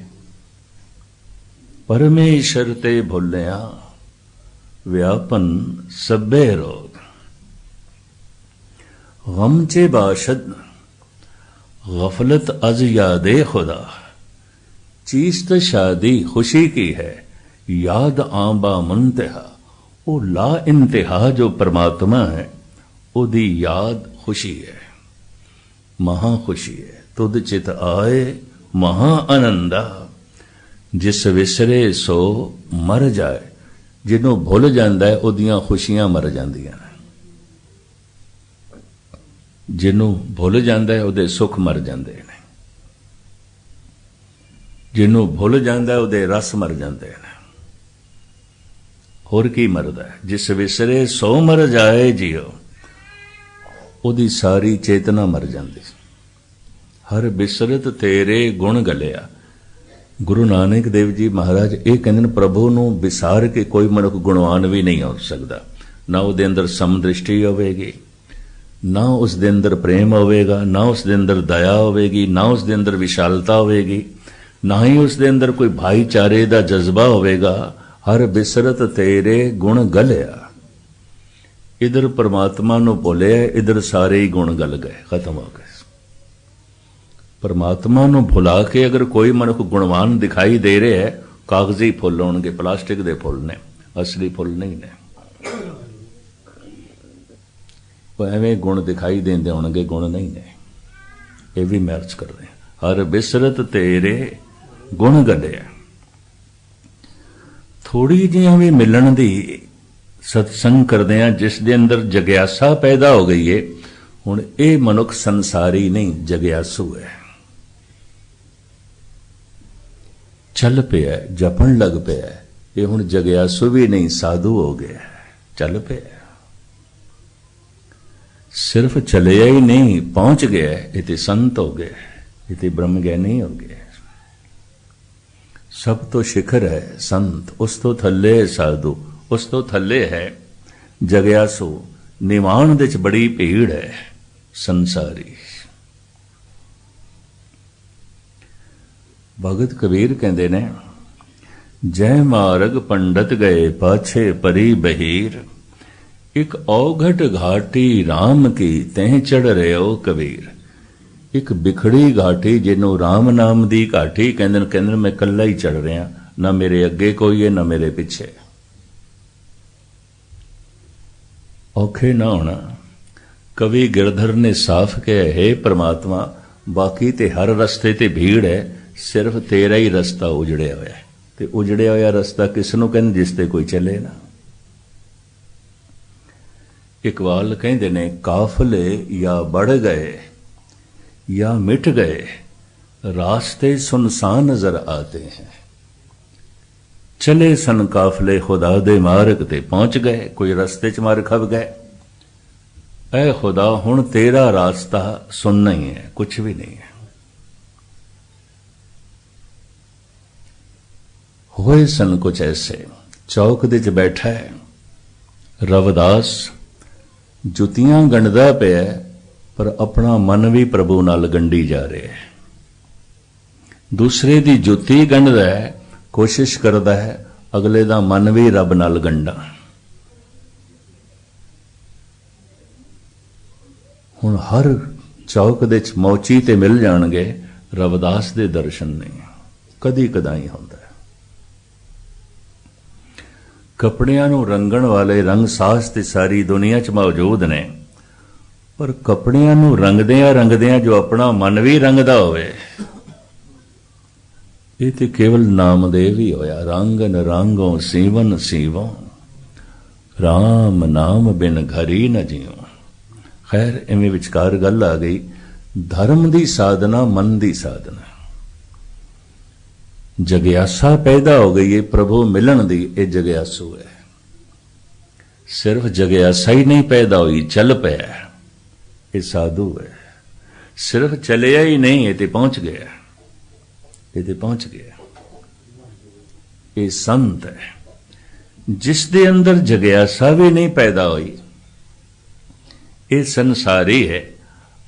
परमेश्वर ते भुलिया व्यापन सभे रोग। गम चे बाशद गफलत अज यादे खुदा। चीस्त शादी खुशी की है, याद आंबा मुंतहा। वो ला इंतहा जो परमात्मा है, ओदी याद खुशी है, महा खुशी है। तुद चित आए महा आनंदा। जिस विसरे सो मर जाए। जिन्हों भुल जाता है ओदियां खुशियां मर जांदियां। जिन्हों भुल जाता है उहदे सुख मर जाते हैं। जिन्हों भुल जाता है उहदे रस मर जाते हैं। होर की मरदा है? जिस विसरे सो मर जाए जियो, उहदी सारी चेतना मर जाती। हर बिसरत तेरे गुण गलिया। गुरु नानक देव जी महाराज ये कहते प्रभु नूं विसार के कोई मनुख गुणवान भी नहीं हो सकता। ना उहदे अंदर समदृष्टि होवेगी, ना उस दे अंदर प्रेम होवेगा, ना उस दे अंदर दया होवेगी, ना उस दे अंदर विशालता होवेगी, ना ही उस दे अंदर कोई भाईचारे दा जज्बा होवेगा। हर बिसरत तेरे गुण गलिया। इधर परमात्मा नूं भुलिया, इधर सारे ही गुण गल गए, खत्म हो गए। परमात्मा नूं भुला के अगर कोई मनुख गुणवान दिखाई दे रहा है, कागजी फुल होणगे, प्लास्टिक दे फुल ने, असली फुल नहीं ने। एवें गुण दिखाई देंदे होणगे, गुण नहीं ने। ये भी मैच कर रहे हैं। हर बिसरत तेरे गुण गलिया। थोड़ी जी भी मिलन दी सत्संग करदे हैं, जिस दे अंदर जग्यासा पैदा हो गई है। हुण ये मनुख संसारी नहीं, जग्यासू है। चल पिया, जपन लग पिया। ये हुण जग्यासू भी नहीं, साधु हो गया। चल पिया, सिर्फ चलिया ही नहीं, पहुंच गया। इति संत हो गए, इति ब्रह्म ज्ञानी हो गए। सब तो शिखर है संत, उस तो थल्ले है साधु, उस तो थल्ले है जग्यासू। निवाण दे च बड़ी भीड़ है संसारी। भगत कबीर कहते ने, जय मार्ग पंडित गए पाछे परी बहीर। एक औघट घाटी राम की तह चढ़ रहे हो कबीर। एक बिखड़ी घाटी जिन्हों राम नाम दी घाटी कहंदे कहंदे मैं कल्ला ही चढ़ रहा, ना मेरे अगे कोई है ना मेरे पिछे। औखे ना होना। कवि गिरधर ने साफ कहा, हे परमात्मा बाकी ते हर रस्ते ते भीड़ है, सिर्फ तेरा ही रस्ता उजड़िया होया है। ते उजड़िया होया रस्ता किसनों कहंदे? जिस ते कोई चले ना। इकबाल कहंदे ने, काफले या बढ़ गए या मिट गए, रास्ते सुनसान नजर आते हैं। चले सन काफले खुदा दे मार्ग ते पहुंच गए, कोई रस्ते च मार खप गए। ऐ खुदा हुण तेरा रास्ता सुनना ही है, कुछ भी नहीं है। होए सन कुछ ऐसे, चौक दे च बैठा है रविदास, जुतियां गंढदा पिया पर अपना मन भी प्रभु नाल गंढी जा रहा है। दूसरे दी जुती गंढदा है, कोशिश करदा है अगले दा मन भी रब नाल गंढा। हुण हर चौक दे च मौची ते मिल जाणगे, रविदास दे दर्शन नहीं, कदी कदाई हुंदा है। कपड़ियां नूं रंगण वाले रंग साज ते सारी दुनिया च मौजूद ने, पर कपड़ियां नूं रंगदियां जो अपना मन भी रंगदा होवे, ये तो केवल नामदेव ही होया। रंगन रांगों सीवन सीवों, राम नाम बिन घरी न जियो। खैर इवें विचकार गल आ गई, धर्म दी साधना मन दी साधना, जग्यासा पैदा हो गई है प्रभु मिलन दी, ये जग्यासू है। सिर्फ जग्यासा ही नहीं पैदा हुई, चल पाया, ये साधु है। सिर्फ चलिया ही नहीं, ये ते पहुंच गया, ये ते पहुंच गया, ये संत है। जिस दे अंदर जग्यासा भी नहीं पैदा हुई, ये संसारी है।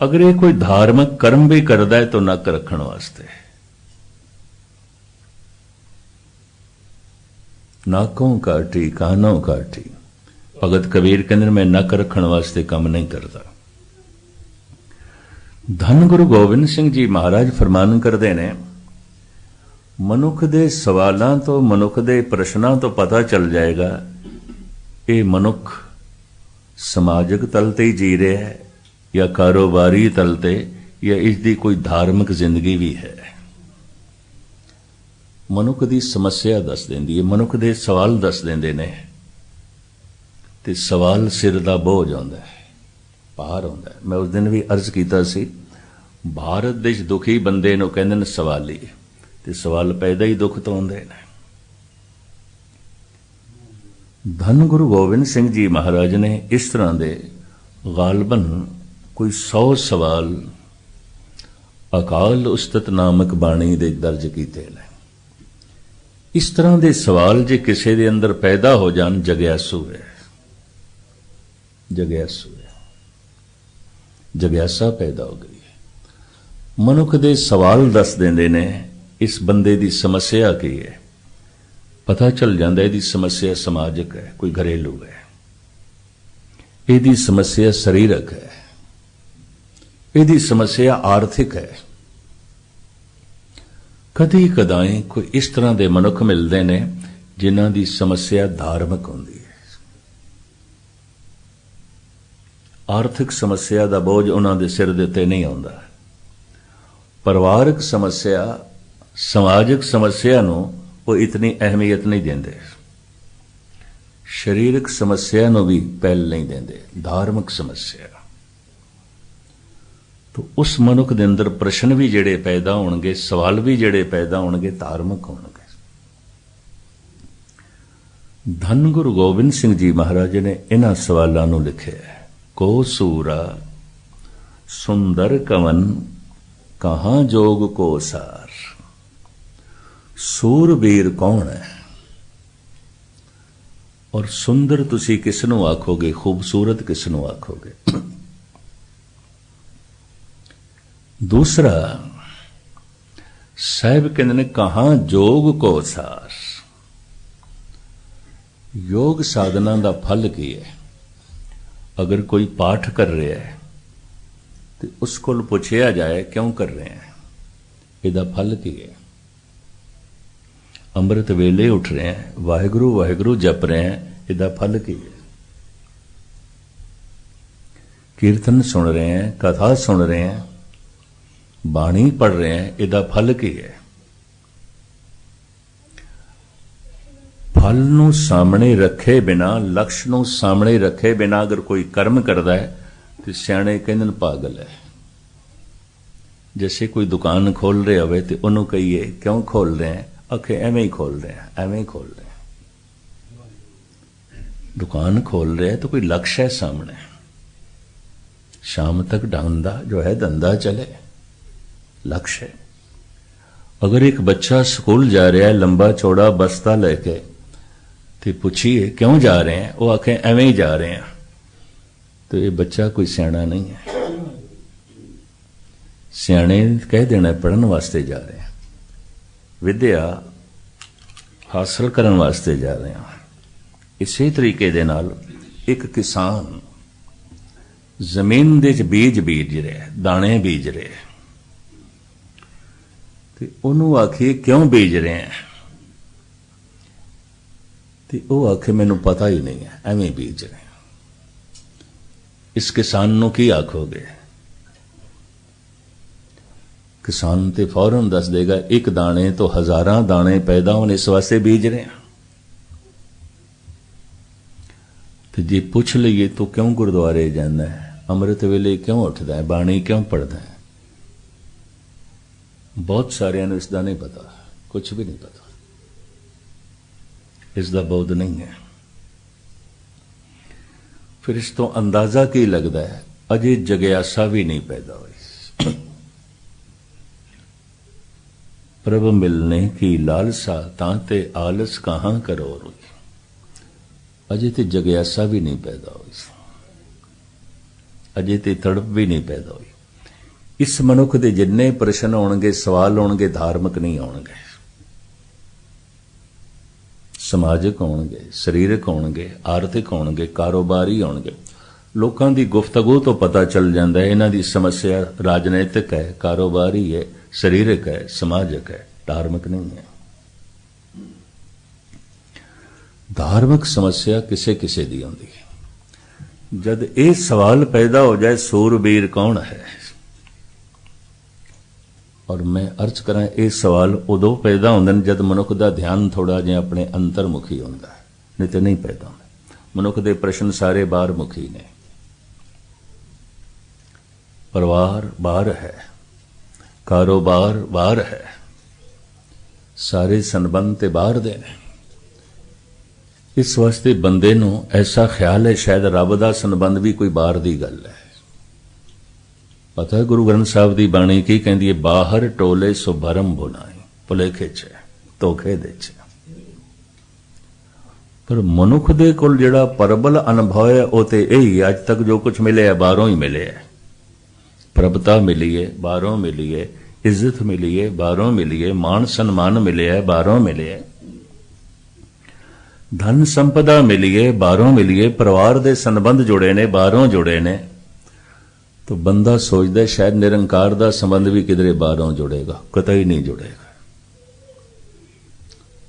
अगर ये कोई धार्मिक कर्म भी करता है तो नक रखण वास्ते, नाकों काटी कानों काटी। भगत कबीर कहते मैं नक रखण वास्ते काम नहीं करता। धन गुरु गोबिंद सिंह जी महाराज फरमान करते ने, मनुख दे सवालों तो मनुख दे प्रश्नों तो पता चल जाएगा ये मनुख समाजिक तल ते ही जी रहा है या कारोबारी तल ते, या इसकी कोई धार्मिक जिंदगी भी है। मनुख की समस्या दस देंदी है, मनुख दे सवाल दस देंदे ने, ते सवाल सिर दा बोझ आउंदा है, भार आउंदा है। मैं उस दिन भी अर्ज कीता सी, भारत देश दुखी बंदे नूं कहंदे ने सवाली, ते सवाल पैदा ही दुख तो आउंदे ने। धन गुरु गोबिंद सिंह जी महाराज ने इस तरह दे गालबन कोई 100 सवाल अकाल उस्तत नामक बाणी दे दर्ज कीते ने। इस तरह दे सवाल जे किसी दे अंदर पैदा हो जान, जग्यासू है, जग्यासू है, जग्यासा पैदा हो गई है। मनुख दे सवाल दस देंदे ने इस बंदे दी समस्या की है, पता चल जाता है समस्या समाजिक है, कोई घरेलू है, यदी समस्या शरीरक है, यदी समस्या आर्थिक है। कदी कदाई कोई इस तरह के मनुख मिलते हैं जिन्हां दी समस्या धार्मिक होंदी है। आर्थिक समस्या का बोझ उन्हां दे सिर दे उत्ते नहीं आउंदा। परिवारक समस्या समाजिक समस्या नूं वो इतनी अहमियत नहीं देंदे, शरीरक समस्या नूं भी पहल नहीं देंदे। धार्मिक समस्या तो उस मनुख दे अंदर प्रश्न भी जिहड़े पैदा होणगे, सवाल भी जिहड़े पैदा होणगे, धार्मिक होणगे। धन गुरु गोबिंद सिंह जी महाराज ने इन्हां सवालों नूं लिखिआ है। को सूरा सुंदर कवन कहाँ जोग को सार। सूरबीर कौन है और सुंदर तुसी किसनों आखोगे, खूबसूरत किसनों आखोगे। दूसरा साहिब कहते ने कहाँ जोग को सार। योग साधना का फल की है। अगर कोई पाठ कर रहा है तो उसको पूछया जाए क्यों कर रहे हैं, इसका फल की है। अमृत वेले उठ रहे हैं, वाहिगुरु वाहिगुरु जप रहे हैं, इसका फल की है। कीर्तन सुन रहे हैं, कथा सुन रहे हैं, बाणी पढ़ रहे हैं, इसका फल की है। फल नूं सामने रखे बिना, लक्ष्य नूं सामने रखे बिना अगर कोई कर्म करता है तो सियाणे कहंदे ने पागल है। जैसे कोई दुकान खोल रहे होवे तो उन्होंने कहिए क्यों खोल रहे हैं, आखे एवं ही खोल रहे हैं, एवं ही खोल रहे हैं। दुकान खोल रहे हैं तो कोई लक्ष्य है सामने, शाम तक धंधा जो है धंधा चले, लक्ष्य है। अगर एक बच्चा स्कूल जा रहा है लंबा चौड़ा बस्ता लेके तो पूछिए क्यों जा रहे हैं, वो आखे एवं ही जा रहे हैं, तो ये बच्चा कोई सियाना नहीं है। सियाने कह देना पढ़न वास्ते जा रहे हैं, विद्या हासिल करने वास्ते जा रहे हैं। इसी तरीके दे नाल एक किसान जमीन दे बीज बीज रहे, दाने बीज रहे, तो उन्होंने आखिए क्यों बीज रहे हैं, तो वह आखे मैनू पता ही नहीं है, एवं बीज रहे। इस किसान नू की आखोगे? किसान ते फौरन दस देगा एक दाने तो हजारां दाने पैदा होने, इस वास्ते बीज रहे हैं। तो जी पूछ लीए तो क्यों गुरुद्वारे जाना है, अमृत वेले क्यों उठता है, बाणी क्यों पढ़ता है? बहुत सारे इसका नहीं पता, कुछ भी नहीं पता, इसका बोध नहीं है। फिर इस तो अंदाजा की लगता है अजे जग्यासा भी नहीं पैदा हुई। प्रभ मिलने की लालसा तांते आलस कहां करो रोई, अजे ते जग्यासा भी नहीं पैदा हुई, अजे ते तड़प भी नहीं पैदा हुई। इस मनुख दे जिन्ने प्रश्न होणगे, सवाल होणगे, धार्मिक नहीं होणगे, समाजिक होणगे, सरीरक होणगे, आर्थिक होणगे, कारोबारी होणगे। लोकां दी गुफ्तगू तो पता चल जाता है इन्हां दी समस्या राजनैतिक है, कारोबारी है, सरीरक है, समाजिक है, धार्मिक नहीं है। धार्मिक समस्या किसे किसे दी होंदी है। जद ये सवाल पैदा हो जाए सूरबीर कौन है, और मैं अर्ज करा ये सवाल उदों पैदा होंदे ने जद मनुख का ध्यान थोड़ा जिहा अपने अंतरमुखी होंदा है, नहीं तो नहीं पैदा होंदा। मनुख के प्रश्न सारे बाहर मुखी ने, परिवार बाहर है, कारोबार बाहर है, सारे संबंध ते बाहर दे ने। इस वास्ते बंदे नूं ऐसा ख्याल है शायद रब दा संबंध भी कोई बाहर दी गल है। पता है गुरु ग्रंथ साहब की बाणी की कहती है, बाहर टोले सो भरम बुनाई, भुलेखे च धोखे दे च। पर मनुख दे कोल जिहड़ा परबल अनुभव है वो तो यही अज तक जो कुछ मिले है बाहरों ही मिले है। प्रभता मिली है बाहरों मिली है, इज्जत मिली है बाहरों मिली है, मान सम्मान मिले है बाहरों मिले है, धन संपदा मिली है बाहरों मिली है, परिवार दे संबंध जुड़े ने बाहरों जुड़े ने। तो बंदा सोचता शायद निरंकार दा संबंध भी किधरे बाहरों जुड़ेगा, कतई नहीं जुड़ेगा।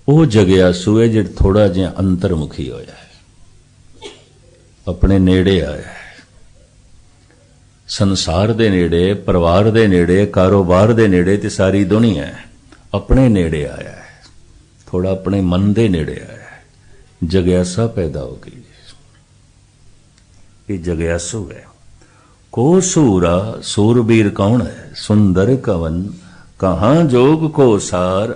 वो जग्यासू है जो थोड़ा जिहा अंतरमुखी होया है, अपने नेड़े आया है, संसार दे नेड़े, परिवार दे नेड़े, कारोबार दे नेड़े ते सारी दुनिया है, अपने नेड़े आया है, थोड़ा अपने मन दे नेड़े आया है, जग्यासा पैदा हो गई। ये जग्यासु है। को सूरा सूरबीर कौन है, सुंदर कवन कहां जोग को सार,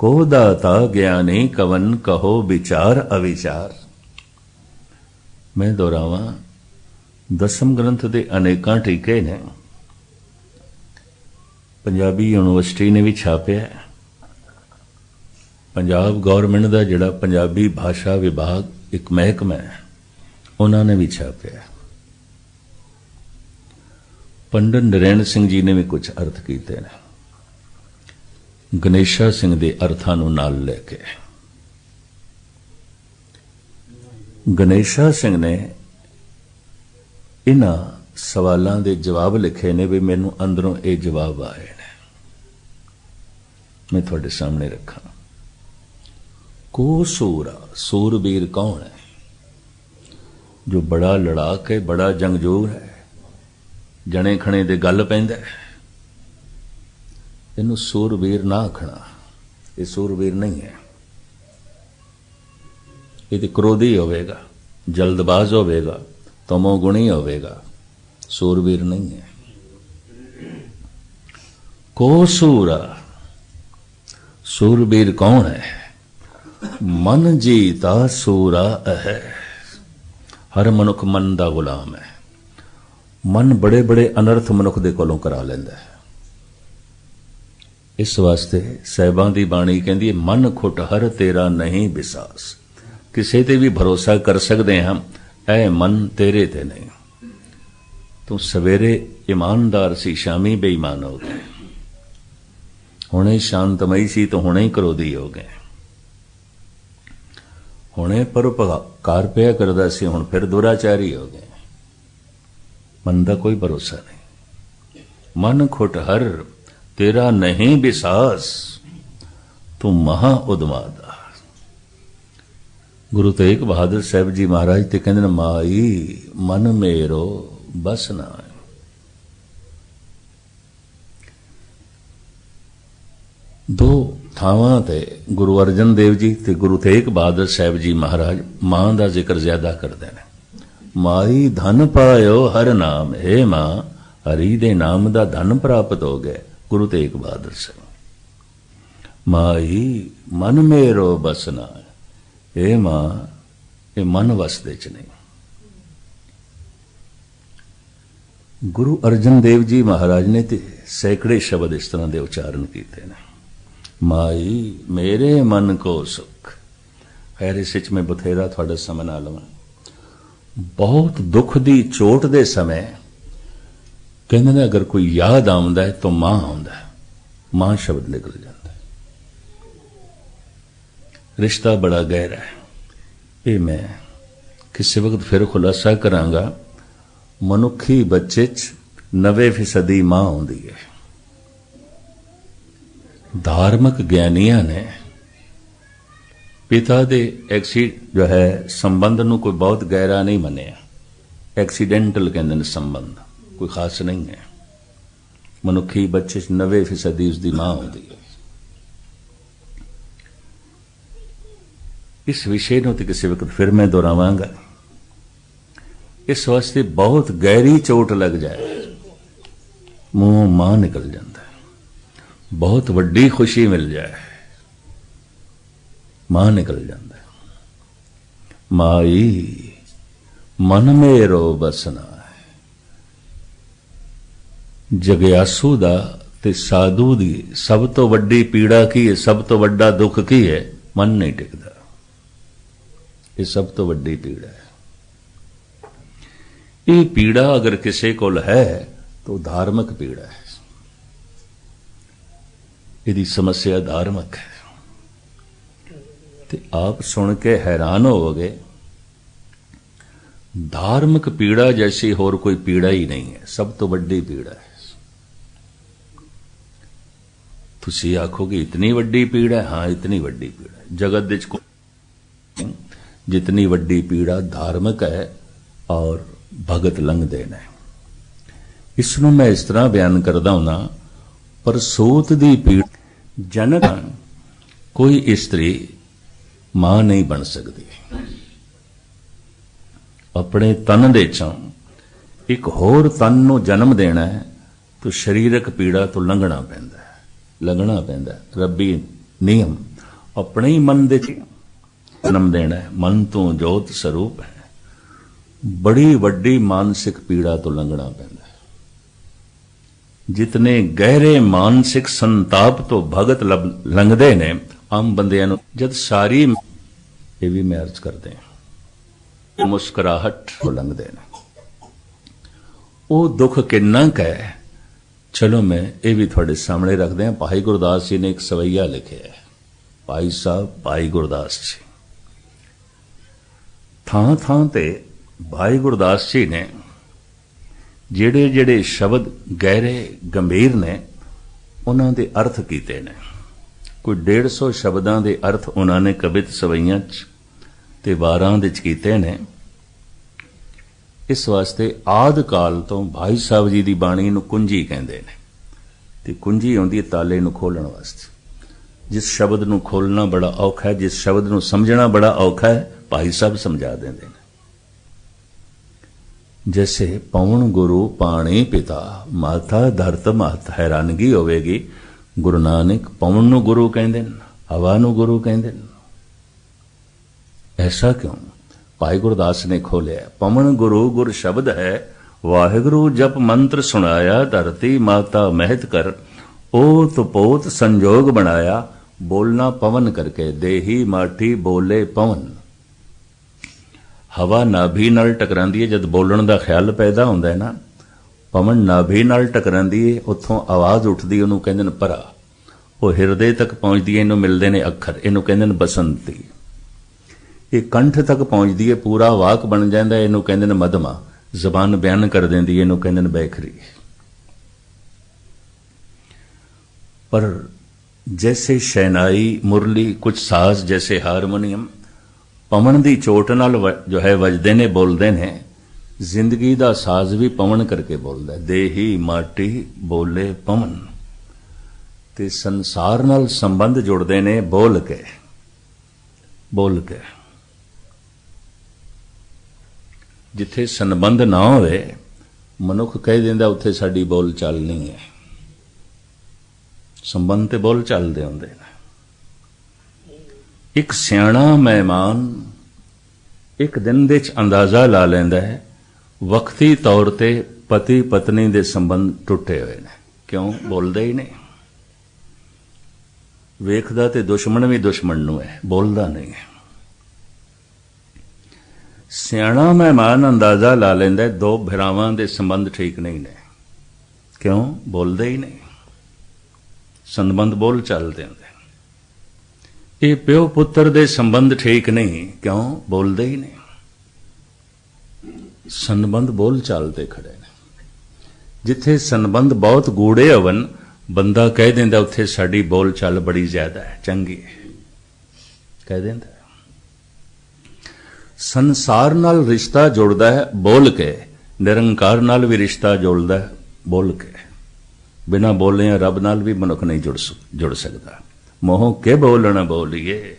को दाता ज्ञानी कवन कहो विचार अविचार। मैं दोहरावा, दसम ग्रंथ दे अनेकां टीके ने, पंजाबी यूनिवर्सिटी ने भी छापिया है, पंजाब गौरमेंट का जिहड़ा पंजाबी भाषा विभाग एक महकमा है उन्होंने भी छापिया, पंडित नरैण सिंह जी ने भी कुछ अर्थ किए हैं, गणेशा सिंह के अर्थां नूं नाल लैके। गणेशा सिंह ने इन्हां सवालों के जवाब लिखे ने भी मैनूं अंदरों ये जवाब आए ने, मैं थोड़े सामने रखा। को सूरा सूरबीर कौन है, जो बड़ा लड़ाक है, बड़ा जंगजूर है, जने खने दे गल पैंदा है, इनू सूरबीर ना आखना, ये सूरबीर नहीं है। ये तो क्रोधी होवेगा, जल्दबाज होवेगा, तमोगुणी होवेगा, सूरबीर नहीं है। को सूरा, सूरबीर कौन है? मन जीता सूरा है। हर मनुख मन दा गुलाम है। मन बड़े बड़े अनर्थ मनुख दे कोलों करा लैंदा है। इस वास्ते साहिबां दी बाणी कहंदी है, मन खुट हर तेरा नहीं विसास। किसे ते भी भरोसा कर सकते हैं हम, ऐ मन तेरे ते नहीं। तू सवेरे ईमानदार सी, शामी बेईमान हो गए। हुणे शांतमई सी तो हुणे ही क्रोधी हो गए। हुणे परोपकार पिया करदा सी, हुण फिर दुराचारी हो गए। मन का कोई भरोसा नहीं। मन खुट हर तेरा नहीं विसास, तू महा उदमादा। गुरु तेग बहादुर साहब जी महाराज ते कहंदे ने, माई मन मेरो बस ना है। दो थावां ते गुरु अर्जन देव जी ते गुरु तेग बहादुर साहब जी महाराज मां का जिक्र ज्यादा करते हैं। माई धन पायो हर नाम, हे मां हरि दे नाम दा धन प्राप्त हो गए। गुरु तेग बहादुर साहब। माई मन मेरो बस ना है, हे मां ये मन वसदे च नहीं। गुरु अर्जन देव जी महाराज ने ते सैकड़े शब्द इस तरह के उच्चारण किए हैं। माई मेरे मन को सुख। खैर इस मैं बथेरा थोड़ा समय ना लवां। बहुत दुख की चोट के समय कहते ने, अगर कोई याद आउंदा है तो मां आउंदा है। मां शब्द निकल जाता है। रिश्ता बड़ा गहरा है। ये मैं किसी वक्त फिर खुलासा करांगा। मनुखी बच्चे च 90% मां आउंदी है। धार्मिक ज्ञानिया ने पिता दे जो है संबंध नूं कोई बहुत गहरा नहीं मनिया। एक्सीडेंटल कहते हैं संबंध, कोई खास नहीं है। मनुखी बच्चे 90% उसकी मां होती है। इस विषय नूं ते किसी वक्त फिर मैं दोहरावांगा। इस वास्ते बहुत गहरी चोट लग जाए, मुंह मां निकल जाता है। बहुत वड्डी खुशी मिल जाए, मां निकल जाता है। माई मन मेरो बसना है। जग्यासू दा ते साधु दी सब तो वड्डी पीड़ा की है, सब तो वड्डा दुख की है? मन नहीं टिकता। ये सब तो वड्डी पीड़ा है। ये पीड़ा अगर किसी को है तो धार्मिक पीड़ा है। यदि समस्या धार्मिक है तो आप सुन के हैरान होगे। धार्मिक पीड़ा जैसी और कोई पीड़ा ही नहीं है। सब तो वड्डी पीड़ा है। तुसी आखोगे इतनी वड्डी पीड़ा है? हाँ, इतनी वड्डी पीड़ा है। जगत विच जितनी वड्डी पीड़ा धार्मिक है और भगत लंघदे ने। इसनों मैं इस तरह बयान करदा हूं ना, परसूत दी पीड़ा। जनक कोई स्त्री मां नहीं बन सकती। अपने तन दे चों एक होर तन नूं जन्म देना है तो शरीरक पीड़ा तो लंघना पैंदा है, लगना पैंदा है। रब्बी नियम अपने ही मन दे जन्म देना है। मन तो जोत स्वरूप है। बड़ी वड्डी मानसिक पीड़ा तो लंघना पैंदा है। जितने गहरे मानसिक संताप तो भगत लंघदे ने, आम बंदियां नूं जद सारी ये भी मैं अर्ज करते हैं मुस्कुराहट को लंघदे ने। वो दुख किन्ना क है, चलो मैं ये भी थोड़े सामने रख दें। भाई गुरदास जी ने एक सवैया लिखे है। भाई साहब भाई गुरदास जी थां थां ते भाई गुरदास जी ने जेड़े जेड़े शब्द गहरे गंभीर ने उन्हां दे अर्थ कीते ने। कोई 150 शब्दां दे अर्थ उन्होंने कवित सवैयां च ते वारां दे च कीते ने। इस वास्ते आद काल तो भाई साहब जी की बाणी नूं कुंजी कहंदे ने। ते कुंजी आउंदी है ताले नूं खोलण वास्ते। जिस शब्द नूं खोलना बड़ा औखा है, जिस शब्द नूं समझना बड़ा औखा है, भाई साहब समझा देंदे ने। जैसे पवन गुरु पाणी पिता माता धरत मात। हैरानगी होवेगी, गुरु नानक पवन नूं गुरु कहंदे ने, हवा नूं गुरु कहंदे ने। ऐसा क्यों? भाई गुरदास ने खोलिया, पवन गुरु गुर शब्द है, वाहिगुरु जप मंत्र सुनाया, धरती माता महत कर, ओत पोत संजोग बनाया, बोलना पवन करके, देही माटी बोले पवन। हवा नाभि नाल टकरांदी है, जद बोलण दा ख्याल पैदा हुंदा है ना, पवन नाभि नाल टकरांदी है, उत्थों आवाज उठदी, उहनूं कहंदे ने परा। वो हिरदे तक पहुंचदी है, इहनूं मिलदे ने अखर, इहनूं कहंदे ने बसंती। ये कंठ तक पहुंचदी है, पूरा वाक बन जांदा है, इहनूं कहंदे ने मधमा। जबान बयान कर देंदी है, इहनूं कहंदे ने बैखरी। पर जैसे शहनाई मुरली कुछ साज जैसे हारमोनियम पवन दी चोट नाल जो है वजदे ने बोलदे ने, जिंदगी दा साज भी पवन करके बोलदा है। देही माटी बोले पवन। ते संसार नाल संबंध जुड़दे ने बोल के, बोल के। जिथे संबंध ना होवे मनुख कह दिंदा उत्थे साडी बोल चाल नहीं है। संबंध ते बोल चलदे हुंदे ने। एक सियाणा मेहमान एक दिन दे च अंदाजा ला लैंदा है, वक्ती तौर ते पति पत्नी दे संबंध टुटे हुए ने। क्यों? बोलदे ही नहीं। वेखदा ते दुश्मन भी दुश्मन नूं है, बोलदा नहीं है। सियाणा मेहमान अंदाजा ला लैंदा है, दो भरावां दे संबंध ठीक नहीं ने। क्यों? बोलदे ही नहीं। संबंध बोल चलदे हुंदे। ये प्यो पुत्र दे संबंध ठीक नहीं। क्यों? बोलदे ही नहीं। संबंध बोल चलते खड़े ने। जिथे संबंध बहुत गूढ़े हवन, बंदा कह देंदा उत्थे साडी बोल चाल बड़ी ज्यादा है, चंगी है, कह देंदा। संसार नाल रिश्ता जुड़दा है बोल के, निरंकार नाल भी रिश्ता जुड़दा है बोल के। बिना बोले रब नाल भी मनुख नहीं जुड़ सकता। मोह के बोलना बोलिए,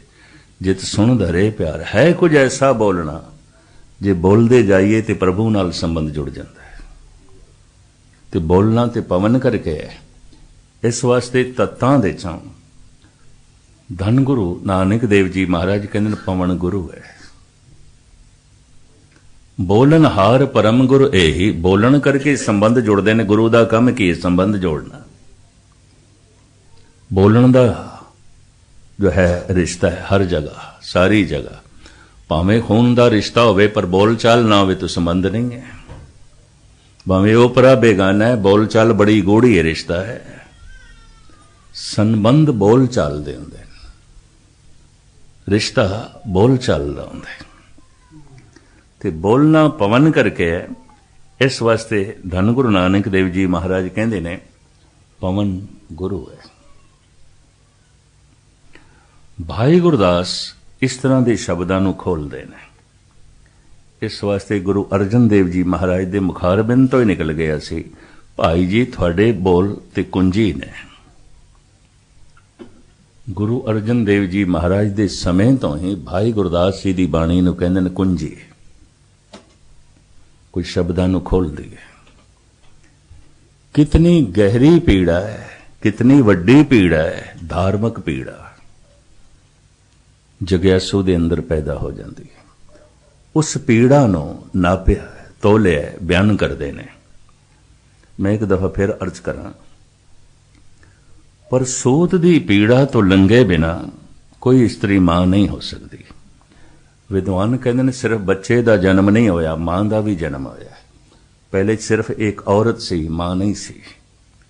जित सुन धरे प्यार। है कुछ ऐसा बोलना, जे बोलते जाइए तो प्रभु नाल संबंध जुड़ जाता है। तो बोलना तो पवन करके है। इस वास्ते तत्तां दे चों धन गुरु नानक देव जी महाराज कहते पवन गुरु है। बोलन हार परम गुरु यही। बोलन करके संबंध जुड़ते हैं। गुरु का काम की संबंध जोड़ना। बोलन का जो है रिश्ता है हर जगह, सारी जगह। भावें खून का रिश्ता होवे पर बोल चाल ना होवे तो संबंध नहीं है। भावें ओपरा बेगाना है, बोल चाल बड़ी गूढ़ी है, रिश्ता है। संबंध बोल चाल दे होंदे, रिश्ता बोल चाल दा होंदा है। ते बोलना पवन करके है। इस वास्ते धन गुरु नानक देव जी महाराज कहते ने पवन गुरु है। भाई गुरदास इस तरह के शब्दां नूं खोलदे ने। इस वास्ते गुरु अर्जन देव जी महाराज दे मुखारबिंद तो ही निकल गया सी, भाई जी तुहाडे बोल ते कुंजी ने। गुरु अर्जन देव जी महाराज दे समय तो ही भाई गुरदास जी दी बाणी नूं कहंदे ने कुंजी। कुछ शब्दां नूं खोल दिए। कितनी गहरी पीड़ा है, कितनी वड्डी पीड़ा है, धार्मिक पीड़ा जग्यासू दे अंदर पैदा हो जाती है। उस पीड़ा नूं नापिया तोलिया बयान करते ने। मैं एक दफा फिर अर्ज करा, पर सूत दी पीड़ा तो लंघे बिना कोई स्त्री मां नहीं हो सकती। विद्वान कहते हैं सिर्फ बच्चे का जन्म नहीं होया, मां का भी जन्म होया। पहले सिर्फ एक औरत सी, मां नहीं सी।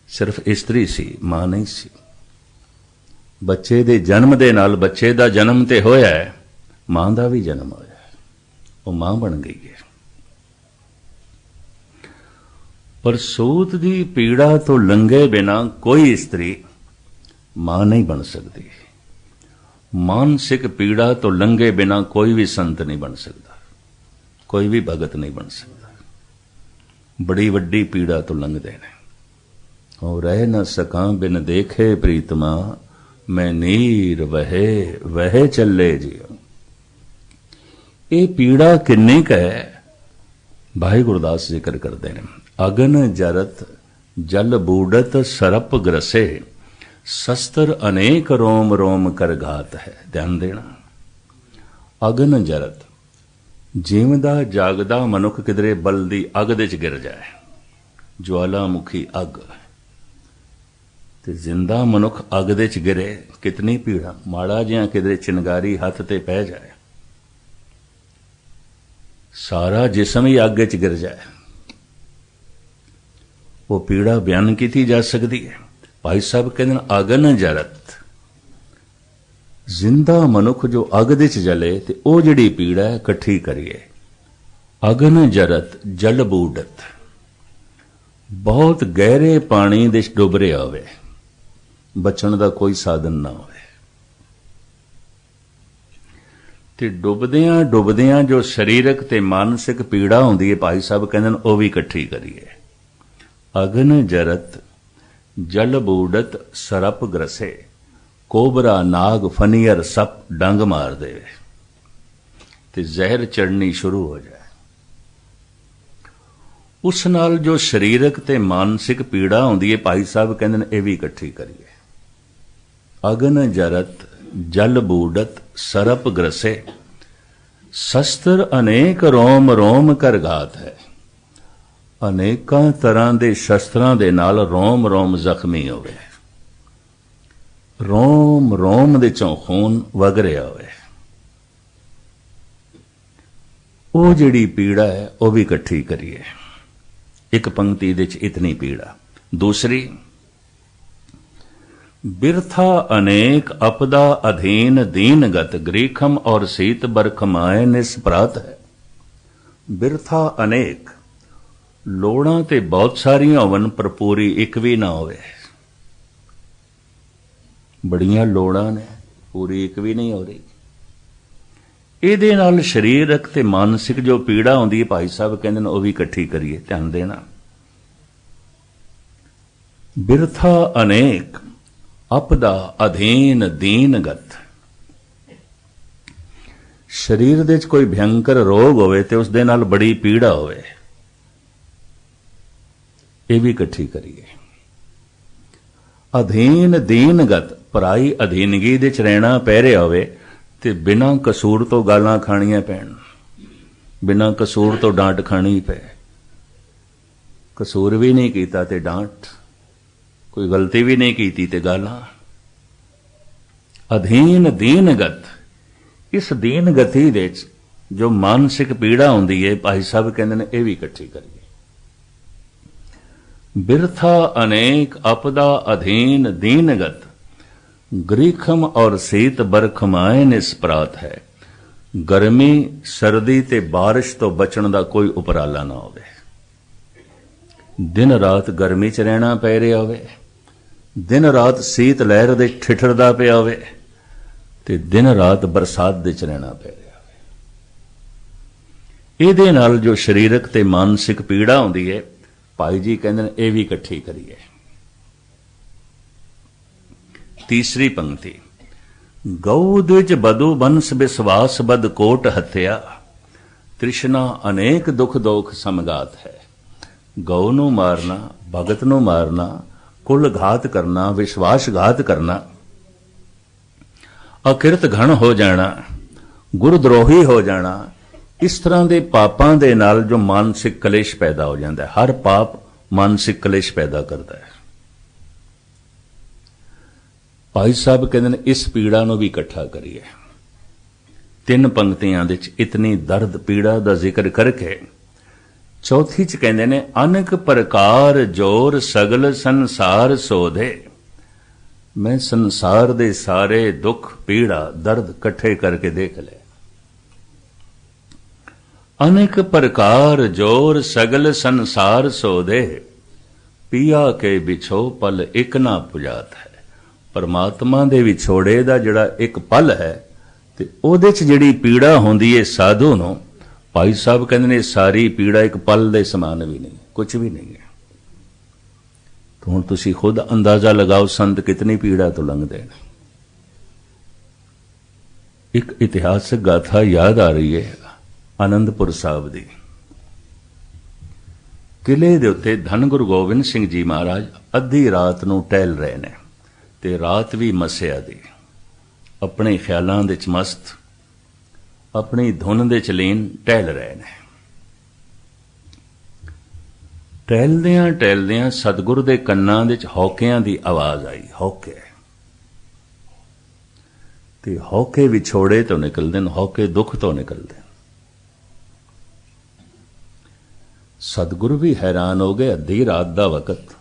सिर्फ स्त्री सी, मां नहीं सी। बच्चे दे जन्म दे नाल बच्चे का जन्म ते होया है, मां का भी जन्म होया है, वो मां बन गई है। पर सूत दी पीड़ा तो लंघे बिना कोई स्त्री मां नहीं बन सकती। मानसिक पीड़ा तो लंघे बिना कोई भी संत नहीं बन सकता, कोई भी भगत नहीं बन सकता। बड़ी वड्डी पीड़ा तो लंघदे ने। और रह न सका बिन देखे प्रीतमा, मैं नीर वहे वहे चले जियो। ये पीड़ा किन्नी क है, भाई गुरदास जिक्र करते हैं, अगन जरत जल बूढ़त सरप ग्रसे, शस्त्र अनेक रोम रोम कर घात है। ध्यान देना, अगन जरत, जीवदा जागदा मनुख किधरे बलदी अग दे च गिर जाए, ज्वालामुखी अग, ते जिंदा मनुख अग दे च गिरे, कितनी पीड़ा। माड़ा जिहा किधरे चिनगारी हथ ते पै जाए, सारा जिसम ही अग च गिर जाए, वो पीड़ा बयान की जा सकती है। भाई साहब कहते हैं अगन जरत, जिंदा मनुख जो अग दे च जले ते ओ जिहड़ी पीड़ा है इकट्ठी करिए। अगन जरत जल बूढ़त, बहुत गहरे पानी दे डुब रहा होवे, बचण दा कोई साधन ना होवे, ते डुबदियां डुबदियां जो शरीरक ते मानसिक पीड़ा होंदी है, भाई साहब कहते हैं वो भी इकट्ठी करिए। अगन जरत जल बूढ़त सरप ग्रसे, कोबरा नाग फनीयर सप डंग मार दे ते जहर चढ़नी शुरू हो जाए। उस नाल जो शरीरक ते मानसिक पीड़ा होंदी है, भाई साहब कहते हैं ये भी इकट्ठी करिए। अगन जरत जल बूढ़त सरप ग्रसे, शस्त्र अनेक रोम रोम कर घात है। अनेकां तरह के शस्त्रां दे नाल रोम रोम जख्मी होवे, रोम रोम दे चों खून वग रहा होवे, वो जिहड़ी पीड़ा है वह भी इकट्ठी करिए। एक पंक्ति दे च इतनी पीड़ा। दूसरी, बिरथा अनेक अपदा अधीन दीनगत, ग्रीखम और सीत बरखमाए निस्परात है। बिरथा अनेक, लोड़ां ते बहुत सारियां होवन पर पूरी एक भी ना होवे। बड़ियां लोड़ां ने, पूरी एक भी नहीं हो रही। ਇਹਦੇ ਨਾਲ शरीरक ते मानसिक जो पीड़ा होंदी है, भाई साहब कहते हैं वह भी इकट्ठी करिए। ध्यान देना, बिरथा अनेक अपदा अधीन दीनगत, शरीर दे कोई भयंकर रोग होवे ते उस दे नाल बड़ी पीड़ा होवे, ये भी इकट्ठी करिए। अधीन दीनगत, पराई अधीनगी दे च रहना पै रहा होवे ते बिना कसूर तो गालां खाणियां पैण, बिना कसूर तो डांट खानी पै, कसूर भी नहीं कीता ते डांट, कोई गलती भी नहीं की ते गालां। अधीन दीनगत, इस दीन गति दे जो मानसिक पीड़ा होंदी है, भाई साहब कहते हैं ये भी इकट्ठी करिए। बिरथा अनेक अपदा अधीन दीनगत, ग्रीखम और सीत बरखमाए निस्परात है। गर्मी सर्दी ते बारिश तो बचण दा कोई उपराला ना होवे, दिन रात गर्मी च रहना पै रहा होवे, दिन रात सीत लहर दे ठिठरदा पिया होवे ते दिन रात बरसात दे च रहना पै रहा होवे। ਇਹਦੇ ਨਾਲ जो शरीरक ते मानसिक पीड़ा होंदी है, भाई जी कहते हैं ये भी इकट्ठी करिए। तीसरी पंक्ति, गौ द्विज बधु बंस विश्वास बद कोट हत्या, तृष्णा अनेक दुख दोख समगात है। गौ नू मारना, भगत नू मारना, कुल घात करना, विश्वासघात करना, अकिरत घण हो जाना, गुरद्रोही हो जाना, इस तरह के पापां दे नाल जो मानसिक कलेश पैदा हो जाता है। हर पाप मानसिक कलेश पैदा करता है। भाई साहब कहते हैं इस पीड़ा नूं भी इकट्ठा करिए। तीन पंक्तियां दे विच इतनी दर्द पीड़ा का जिक्र करके चौथी च कहते ने, अनक प्रकार जोर सगल संसार सोधे, मैं संसार दे सारे दुख पीड़ा दर्द इकट्ठे करके देख ले। अनेक प्रकार जोर सगल संसार सोधे, पिया के बिछो पल एक ना पुजात है। परमात्मा दे विछोड़े दा जिहड़ा एक पल है ते ओहदे च जिहड़ी पीड़ा होंदी है साधु नूं, भाई साहब कहंदे ने सारी पीड़ा एक पल दे समान भी नहीं, कुछ भी नहीं है। तो हुण तुसीं खुद अंदाजा लगाओ संत कितनी पीड़ा तो लंघदे ने। एक इतिहासक गाथा याद आ रही है आनंदपुर साहब दी। ਕਿਲੇ ਦੇ ਉੱਤੇ ਧੰਨ ਗੁਰੂ ਗੋਬਿੰਦ ਸਿੰਘ ਜੀ ਮਹਾਰਾਜ ਅੱਧੀ ਰਾਤ ਨੂੰ ਟਹਿਲ ਰਹੇ ਨੇ ਤੇ ਰਾਤ ਵੀ ਮੱਸਿਆ ਦੀ, ਆਪਣੇ ਖਿਆਲਾਂ ਦੇ ਚ ਮਸਤ, ਆਪਣੀ ਧੁਨ ਦੇ ਚ ਲੀਨ ਟਹਿਲ ਰਹੇ ਨੇ। ਟਹਿਲਦਿਆਂ ਟਹਿਲਦਿਆਂ ਸਤਿਗੁਰ ਦੇ ਕੰਨਾਂ ਦੇ ਚ ਹੌਕਿਆਂ ਦੀ ਆਵਾਜ਼ ਆਈ, ਹੌਕੇ। ਤੇ ਹੌਕੇ ਵਿਛੋੜੇ ਤੋਂ ਨਿਕਲਦੇ ਨੇ, ਹੌਕੇ ਦੁੱਖ ਤੋਂ ਨਿਕਲਦੇ ਨੇ। ਸਤਿਗੁਰੂ ਵੀ ਹੈਰਾਨ ਹੋ ਗਏ, ਅੱਧੀ ਰਾਤ ਦਾ ਵਕਤ,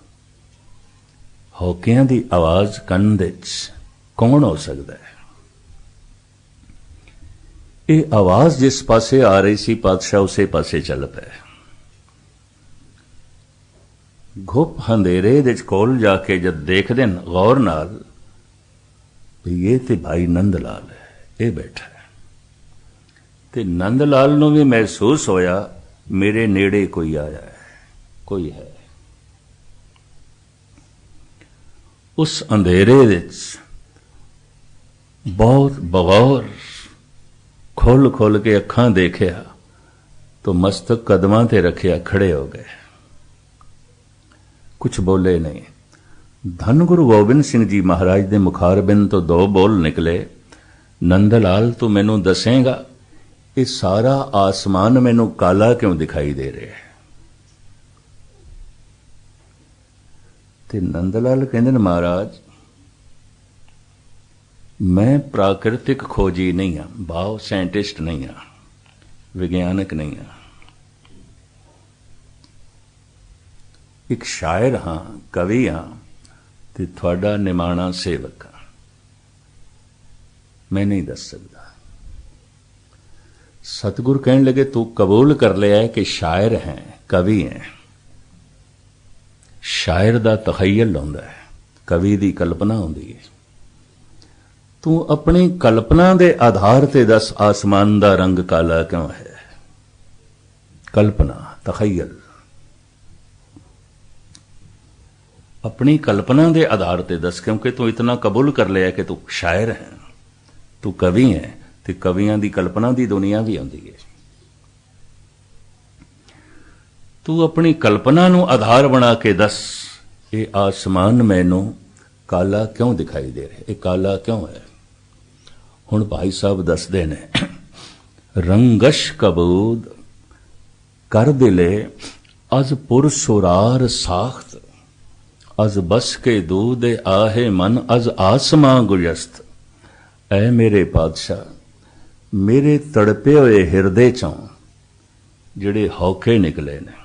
ਹੌਕਿਆਂ ਦੀ ਆਵਾਜ਼ ਕੰਨ ਦੇ ਚ ਕੌਣ ਹੋ ਸਕਦਾ ਹੈ? ਇਹ ਆਵਾਜ਼ ਜਿਸ ਪਾਸੇ ਆ ਰਹੀ ਸੀ, ਪਾਤਸ਼ਾਹ ਉਸੇ ਪਾਸੇ ਚੱਲ ਪਏ। ਘੁੱਪ ਹਨੇਰੇ ਦੇ ਕੋਲ ਜਾ ਕੇ ਜਦ ਦੇਖਦੇ ਨੇ ਗੌਰ ਨਾਲ, ਵੀ ਇਹ ਤੇ ਭਾਈ ਨੰਦ ਲਾਲ ਹੈ, ਇਹ ਬੈਠਾ ਹੈ। ਤੇ ਨੰਦ ਲਾਲ ਨੂੰ ਵੀ ਮਹਿਸੂਸ ਹੋਇਆ ਮੇਰੇ ਨੇੜੇ ਕੋਈ ਆਇਆ ਹੈ, ਕੋਈ ਹੈ। ਉਸ ਅੰਧੇਰੇ ਵਿੱਚ ਬਹੁਤ ਬਗੌਰ ਖੋਲ ਖੋਲ ਕੇ ਅੱਖਾਂ ਦੇਖਿਆ तो मस्तक कदमां ते रखिया, खड़े हो गए, कुछ बोले नहीं। धन गुरु गोबिंद सिंह जी महाराज दे मुखारबिंद तो दो बोल निकले, नंदलाल तू मैनू दसेगा ये सारा आसमान मैनू काला क्यों दिखाई दे रहा है? ते नंदलाल कहंदे ने महाराज मैं प्राकृतिक खोजी नहीं हाँ, भाव साइंटिस्ट नहीं हाँ, विज्ञानक नहीं हाँ, एक शायर हाँ, कवि हाँ, ते थोड़ा निमाणा सेवक हाँ, मैं नहीं दस सकता। सतगुरु कहने लगे तू कबूल कर लिया है कि शायर हैं, कवि हैं। शायर दा तखय्युल होंदा है, कवि दी कल्पना होंदी है। तू अपनी कल्पना दे आधार ते दस आसमान दा रंग काला क्यों है? कल्पना, तखय्युल, अपनी कल्पना दे आधार ते दस, क्योंकि तू इतना कबूल कर लिया कि तू शायर है, तू कवि है, ते कवियां दी कल्पना दी दुनिया भी होंदी है। तू अपनी कल्पना नू आधार बना के दस ये आसमान मैनू काला क्यों दिखाई दे रहा, ये काला क्यों है? हुण भाई साहब दसदे ने, रंगश कबूद कर दिले अज पुर सुरार साख्त, अज बस के दूध आहे मन अज आसमां गुजस्त। ऐ मेरे पातशाह, मेरे तड़पे हुए हिरदे चों जिहड़े हौखे निकले ने,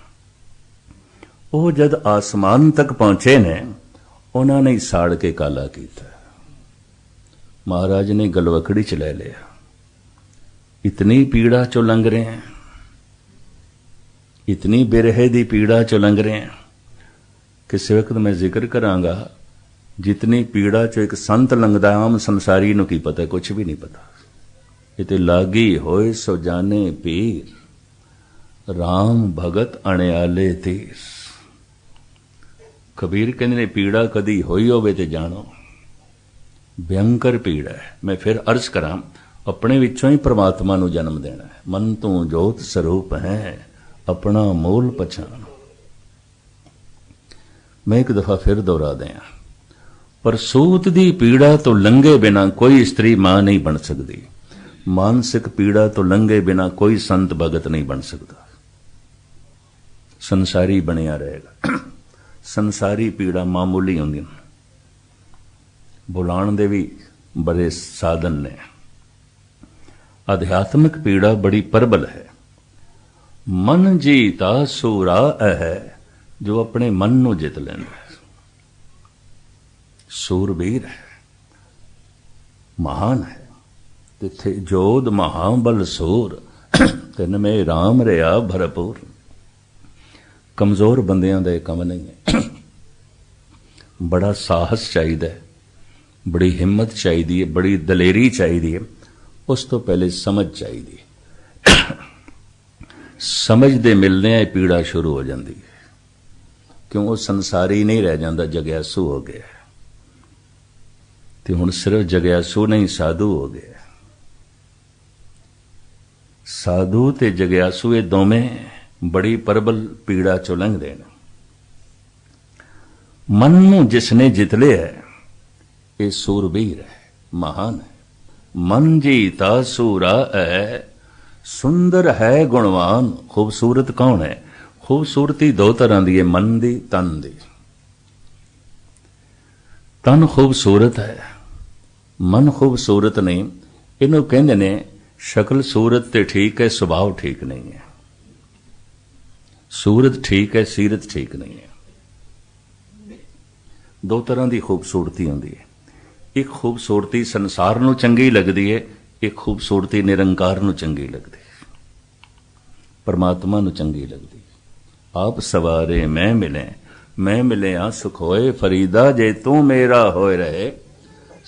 वो जद आसमान तक पहुंचे ने, उन्होंने ही साड़ के काला किया। महाराज ने गलवकड़ी च ले लिया, इतनी पीड़ा चो लंघ रहे हैं, इतनी बिरहे दी पीड़ा चो लंघ रहे हैं। किसी वक्त मैं जिक्र करांगा, जितनी पीड़ा चो एक संत लंघदा, आम संसारी नूं की पता, कुछ भी नहीं पता। इते लागी होए सो जाने पीर, राम भगत अणियाले तीर। कबीर कहते ने पीड़ा कदी होई होवे ते जानो, भयंकर पीड़ा है। मैं फिर अर्ज करां, अपने विचों ही परमात्मा नूं जन्म देना है। मन तू जोत स्वरूप है, अपना मूल पछाण। मैं एक दफा फिर दोहरा दें, पर सूत दी पीड़ा तो लंघे बिना कोई स्त्री मां नहीं बन सकती, मानसिक पीड़ा तो लंघे बिना कोई संत भगत नहीं बन सकता। संसारी बनिया रहेगा। संसारी पीड़ा मामूली होंदी, बुलाण दे भी बड़े साधन ने। आध्यात्मिक पीड़ा बड़ी प्रबल है। मन जीता सूरा है जो अपने मन नू जित लेंदा है, सूरबीर है, महान है। तिथे जोध महाबल सूर, तिन में राम रहा भरपूर। कमजोर बंदियां दा काम नहीं है। बड़ा साहस चाहिए, बड़ी हिम्मत चाहिए, बड़ी दलेरी चाहिए। उस तो पहले समझ चाहिए। समझ दे मिलने पीड़ा शुरू हो जाती है, क्यों वो संसारी नहीं रह जाता, जग्यासू हो गया। तो हुण सिर्फ जग्यासू नहीं, साधु हो गया। साधु ते जग्यासू ये दोवें बड़ी प्रबल पीड़ा चो लंघदे ने। मन नूं जिसने जित लिया है ये सूरबीर है, महान है। मन जीता सूरा है, सुंदर है गुणवान। खूबसूरत कौन है? खूबसूरती दो तरह की है, मन दी तन दी। तन खूबसूरत है, मन खूबसूरत नहीं। इनू कहंदे ने शक्ल सूरत ते ठीक है, सुभाव ठीक नहीं है। सूरत ठीक है, सीरत ठीक नहीं है। दो तरह की खूबसूरती होंदी है। एक खूबसूरती संसार नूं चंगी लगदी है, एक खूबसूरती निरंकार नूं चंगी लगदी है, परमात्मा नूं चंगी लगदी है। आप सवारे मैं मिले आ सुख होए, फरीदा जे तू मेरा होए रहे,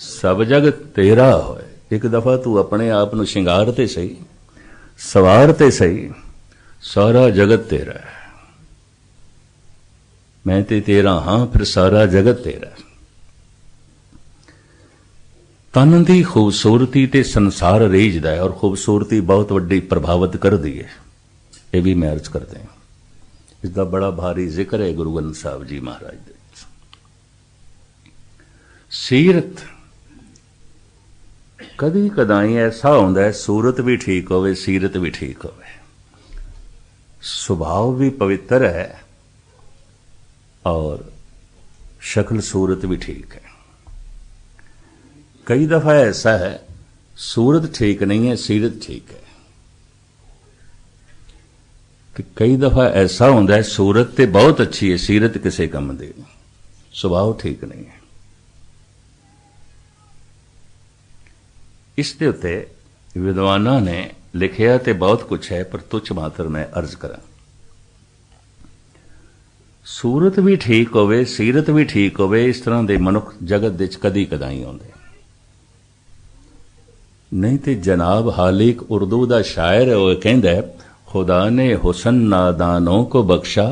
सब जग तेरा होए। एक दफा तू अपने आप नूं शिंगार ते सही, सवार ते सही, सारा जगत तेरा है। मैं ते तेरा हां, फिर सारा जगत तेरा है। तन की खूबसूरती ते संसार रीझदा है, और खूबसूरती बहुत वड्डी प्रभावित कर दी है। यह भी मैं अर्ज करते हैं। इसका बड़ा भारी जिक्र है गुरु ग्रंथ साहब जी महाराज दे। सीरत कदी कदाई ऐसा होंदा है, सूरत भी ठीक होवे, सीरत भी ठीक होवे, सुभाव भी पवित्र है और शक्ल सूरत भी ठीक है। कई दफा ऐसा है सूरत ठीक नहीं है, सीरत ठीक है। कि कई दफा ऐसा होता है सूरत ते बहुत अच्छी है, सीरत किसी काम दी नहीं, सुभाव ठीक नहीं है। इस दे उत्ते विद्वाना ने लिखिया ते बहुत कुछ है, पर तुच्छ मात्र मैं अर्ज करा। सूरत भी ठीक होवे, सीरत भी ठीक होवे, इस तरह के मनुख जगत विच कदी कदाई आउंदे नहीं। तो जनाब हालिक उर्दू का शायर है, वह कहता है, खुदा ने हुसन नादानों को बख्शा,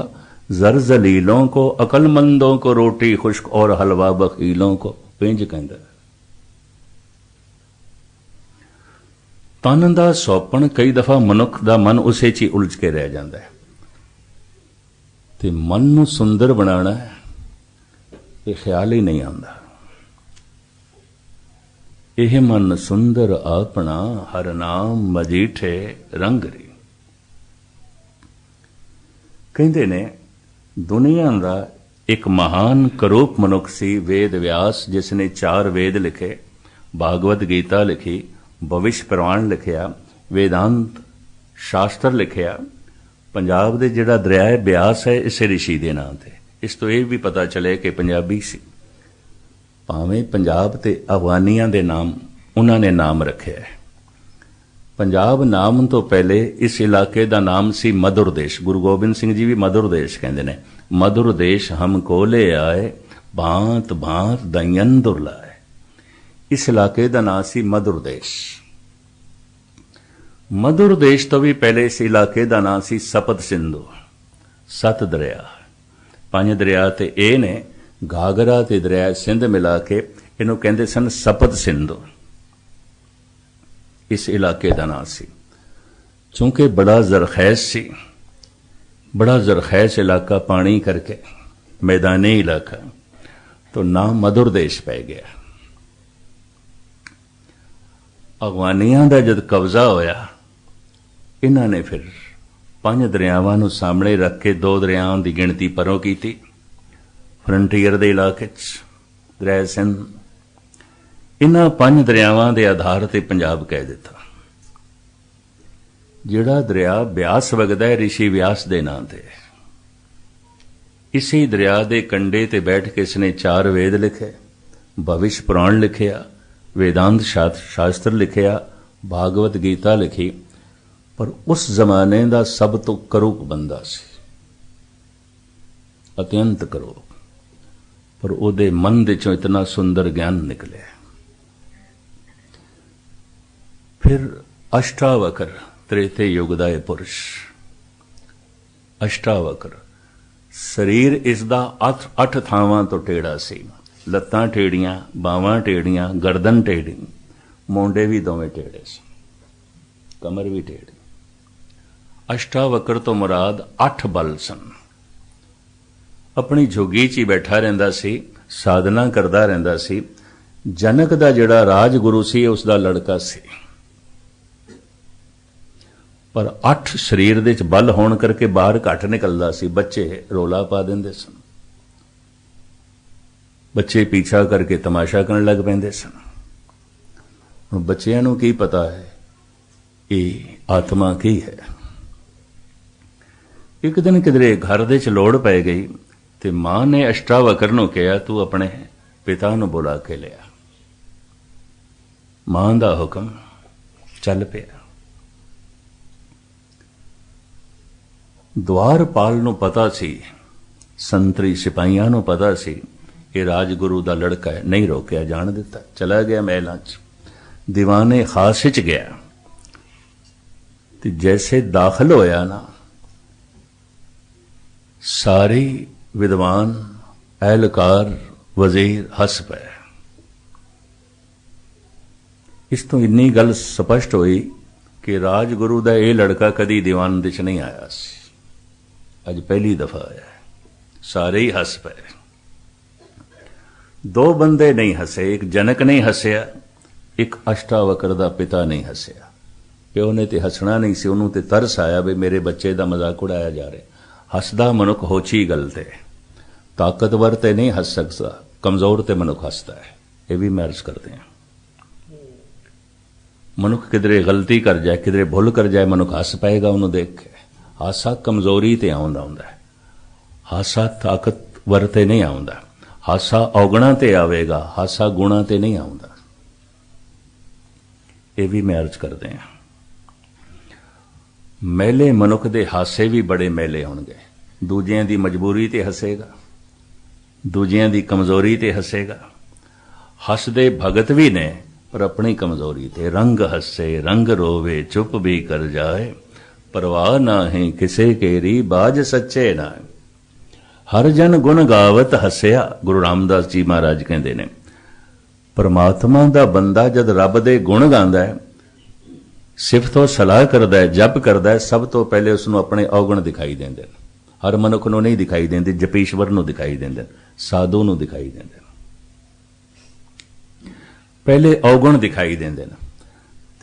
जर जलीलों को, अकलमंदों को रोटी खुश्क और हलवा बखीलों को। पिंज कहता है तन दा सौपन कई दफा मनुख दा मन उसे च ही उलझ के रह जाता है। ते मन नूं सुंदर बनाना है, ये ख्याल ही नहीं आता। यह मन सुंदर अपना, हर नाम मजीठे रंगरी। कहते ने दुनिया का एक महान करूप मनुख सी वेद व्यास, जिसने 4 वेद लिखे, भागवत गीता लिखी, भविष्य पुराण लिखिया, वेदांत शास्त्र लिखिया। पंजाब दे जिहड़ा दरिया है ब्यास है, इसे ऋषि के नाम से। इस तो यह भी पता चले कि पंजाबी सी, भावें पंजाब ते अफगानियां दे नाम उन्होंने नाम रखे है। पंजाब नाम तो पहले इस इलाके का नाम सी मधुर देश। गुरु गोबिंद सिंह जी भी मधुर देश कहते हैं। मधुर देश हमको ले आए, भांत भांत दयन दुर्लाए। इस इलाके का नाम सी मधुर देश। मधुर देश तो भी पहले इस इलाके का नाम सी सपत सिंधु। 7 दरिया, 5 दरिया ते ए ने, घाघरा ते दरिया सिंध मिला के इन्हों कहते सन सपत सिंधु। इस इलाके का नाम सी। चूंकि बड़ा जरखैज सी, बड़ा जरखैज इलाका पानी करके, मैदानी इलाका, तो नाम मधुर देश पै गया। अफगानियां दा जद कब्जा होया, इन्हां ने फिर 5 दरियावां नूं सामने रख के 2 दरियावां की गिणती परों की थी। फ्रंटीयर दे इलाके दरिया सिंध, इन्हां 5 दरियावां के आधार पर पंजाब कह दिता। जिहड़ा दरिया ब्यास वगदा है ऋषि व्यास के नाम से। इसी दरिया के कंडे ते बैठ के इसने 4 वेद लिखे, भविष्य पुराण लिखिया, वेदांत शास्त्र लिखिया, भागवत गीता लिखी। पर उस जमाने का सब तो करूप बंदा सी, अत्यंत करूप, पर उहदे मन दे चों इतना सुंदर ज्ञान निकले। फिर अष्टावकर त्रेते युग दा ये पुरुष, अष्टावकर शरीर इसदा 8 थावां तो टेढ़ा सी। लत्तां टेढ़ियां, बावां टेढ़ियां, गर्दन टेढ़ी, मोंडे भी दोवें टेढ़े सी, कमर भी टेढ़ी। ਅਸ਼ਟਾਵਕਰ ਤੋਂ ਮੁਰਾਦ 8 ਬਲ ਸਨ। ਆਪਣੀ ਝੁੱਗੀ 'ਚ ਹੀ ਬੈਠਾ ਰਹਿੰਦਾ ਸੀ, ਸਾਧਨਾ ਕਰਦਾ ਰਹਿੰਦਾ ਸੀ। ਜਨਕ ਦਾ ਜਿਹੜਾ ਰਾਜਗੁਰੂ ਸੀ ਉਸ ਦਾ ਲੜਕਾ ਸੀ, ਪਰ 8 ਸਰੀਰ ਦੇ 'ਚ ਬਲ ਹੋਣ ਕਰਕੇ ਬਾਹਰ ਘੱਟ ਨਿਕਲਦਾ ਸੀ। ਬੱਚੇ ਰੋਲਾ ਪਾ ਦਿੰਦੇ ਸਨ, ਬੱਚੇ ਪਿੱਛਾ ਕਰਕੇ ਤਮਾਸ਼ਾ ਕਰਨ ਲੱਗ ਪੈਂਦੇ ਸਨ। ਹੁਣ ਬੱਚਿਆਂ ਨੂੰ ਕੀ ਪਤਾ ਹੈ ਇਹ ਆਤਮਾ ਕੀ ਹੈ। ਇੱਕ ਦਿਨ ਕਿਧਰੇ ਘਰ ਦੇ 'ਚ ਲੋੜ ਪੈ ਗਈ ਤੇ ਮਾਂ ਨੇ ਅਸ਼ਟਾਵਕਰ ਨੂੰ ਕਿਹਾ, ਤੂੰ ਆਪਣੇ ਪਿਤਾ ਨੂੰ ਬੁਲਾ ਕੇ ਲਿਆ। ਮਾਂ ਦਾ ਹੁਕਮ ਚੱਲ ਪਿਆ। ਦੁਆਰਪਾਲ ਨੂੰ ਪਤਾ ਸੀ, ਸੰਤਰੀ ਸਿਪਾਹੀਆਂ ਨੂੰ ਪਤਾ ਸੀ ਇਹ ਰਾਜਗੁਰੂ ਦਾ ਲੜਕਾ ਹੈ, ਨਹੀਂ ਰੋਕਿਆ ਜਾਣ ਦਿੱਤਾ। ਚਲਾ ਗਿਆ ਮਹਿਲਾਂ 'ਚ, ਦੀਵਾਨੇ ਖਾਸ 'ਚ ਗਿਆ ਤੇ ਜੈਸੇ ਦਾਖਲ ਹੋਇਆ ਨਾ, ਸਾਰੇ ਵਿਦਵਾਨ, ਅਹਿਲਕਾਰ, ਵਜ਼ੀਰ ਹੱਸ ਪਏ। ਇਸ ਤੋਂ ਇੰਨੀ ਗੱਲ ਸਪਸ਼ਟ ਹੋਈ ਕਿ ਰਾਜਗੁਰੂ ਦਾ ਇਹ ਲੜਕਾ ਕਦੀ ਦੀਵਾਨ ਦੇ 'ਚ ਨਹੀਂ ਆਇਆ ਸੀ, ਅੱਜ ਪਹਿਲੀ ਦਫਾ ਆਇਆ। ਸਾਰੇ ਹੀ ਹੱਸ ਪਏ। 2 ਬੰਦੇ ਨਹੀਂ ਹੱਸੇ, ਇੱਕ ਜਨਕ ਨਹੀਂ ਹੱਸਿਆ, ਇੱਕ ਅਸ਼ਟਾਵਕਰ ਦਾ ਪਿਤਾ ਨਹੀਂ ਹੱਸਿਆ। ਪਿਓ ਨੇ ਤੇ ਹੱਸਣਾ ਨਹੀਂ ਸੀ, ਉਹਨੂੰ ਤੇ ਤਰਸ ਆਇਆ ਵੀ ਮੇਰੇ ਬੱਚੇ ਦਾ ਮਜ਼ਾਕ ਉਡਾਇਆ ਜਾ ਰਿਹਾ। ਹੱਸਦਾ ਮਨੁੱਖ ਹੋਛੀ ਗੱਲ ਤੇ, ਤਾਕਤਵਰ ਤੇ ਨਹੀਂ ਹੱਸ ਸਕਦਾ, ਕਮਜ਼ੋਰ ਤੇ ਮਨੁੱਖ ਹੱਸਦਾ ਹੈ। ਇਹ ਵੀ ਮੈਂ ਅਰਜ਼ ਕਰਦੇ ਹਾਂ। ਮਨੁੱਖ ਕਿਧਰੇ ਗਲਤੀ ਕਰ ਜਾਏ, ਕਿਧਰੇ ਭੁੱਲ ਕਰ ਜਾਏ, ਮਨੁੱਖ ਹੱਸ ਪਏਗਾ ਉਹਨੂੰ ਦੇਖ ਕੇ। ਹਾਸਾ ਕਮਜ਼ੋਰੀ ਤੇ ਆਉਂਦਾ ਹੁੰਦਾ ਹੈ, ਹਾਸਾ ਤਾਕਤਵਰ ਤੇ ਨਹੀਂ ਆਉਂਦਾ। ਹਾਸਾ ਔਗਣਾ ਤੇ ਆਵੇਗਾ, ਹਾਸਾ ਗੁਣਾ ਤੇ ਨਹੀਂ ਆਉਂਦਾ। ਇਹ ਵੀ ਮੈਂ ਅਰਜ਼ ਕਰਦੇ ਹਾਂ। ਮੈਲੇ ਮਨੁੱਖ ਦੇ ਹਾਸੇ ਵੀ ਬੜੇ ਮੈਲੇ ਹੋਣਗੇ। ਦੂਜਿਆਂ ਦੀ ਮਜਬੂਰੀ ਤੇ ਹੱਸੇਗਾ, ਦੂਜਿਆਂ ਦੀ ਕਮਜ਼ੋਰੀ ਤੇ ਹੱਸੇਗਾ। ਹੱਸਦੇ ਭਗਤ ਵੀ ਨੇ ਪਰ ਆਪਣੀ ਕਮਜ਼ੋਰੀ ਤੇ। ਰੰਗ ਹੱਸੇ ਰੰਗ ਰੋਵੇ, ਚੁੱਪ ਵੀ ਕਰ ਜਾਏ, ਪਰਵਾਹ ਨਾਹੀਂ ਕਿਸੇ ਕੇਰੀ, ਬਾਜ ਸੱਚੇ ਨਾ। ਹਰ ਜਨ ਗੁਣ ਗਾਵਤ ਹੱਸਿਆ, ਗੁਰੂ ਰਾਮਦਾਸ ਜੀ ਮਹਾਰਾਜ ਕਹਿੰਦੇ ਨੇ। ਪਰਮਾਤਮਾ ਦਾ ਬੰਦਾ ਜਦ ਰੱਬ ਦੇ ਗੁਣ ਗਾਉਂਦਾ ਹੈ, ਸਿਫਤ ਉਹ ਸਲਾਹ ਕਰਦਾ ਹੈ, ਜਪ ਕਰਦਾ ਹੈ, ਸਭ ਤੋਂ ਪਹਿਲੇ ਉਸ ਨੂੰ ਆਪਣੇ ਔਗਣ ਦਿਖਾਈ ਦਿੰਦੇ ਨੇ। ਹਰ ਮਨੁੱਖ ਨੂੰ ਨਹੀਂ ਦਿਖਾਈ ਦਿੰਦੇ, ਜਪੀਸ਼ਵਰ ਨੂੰ ਦਿਖਾਈ ਦਿੰਦੇ, ਸਾਧੂ ਨੂੰ ਦਿਖਾਈ ਦਿੰਦੇ। ਪਹਿਲੇ ਔਗਣ ਦਿਖਾਈ ਦਿੰਦੇ ਨੇ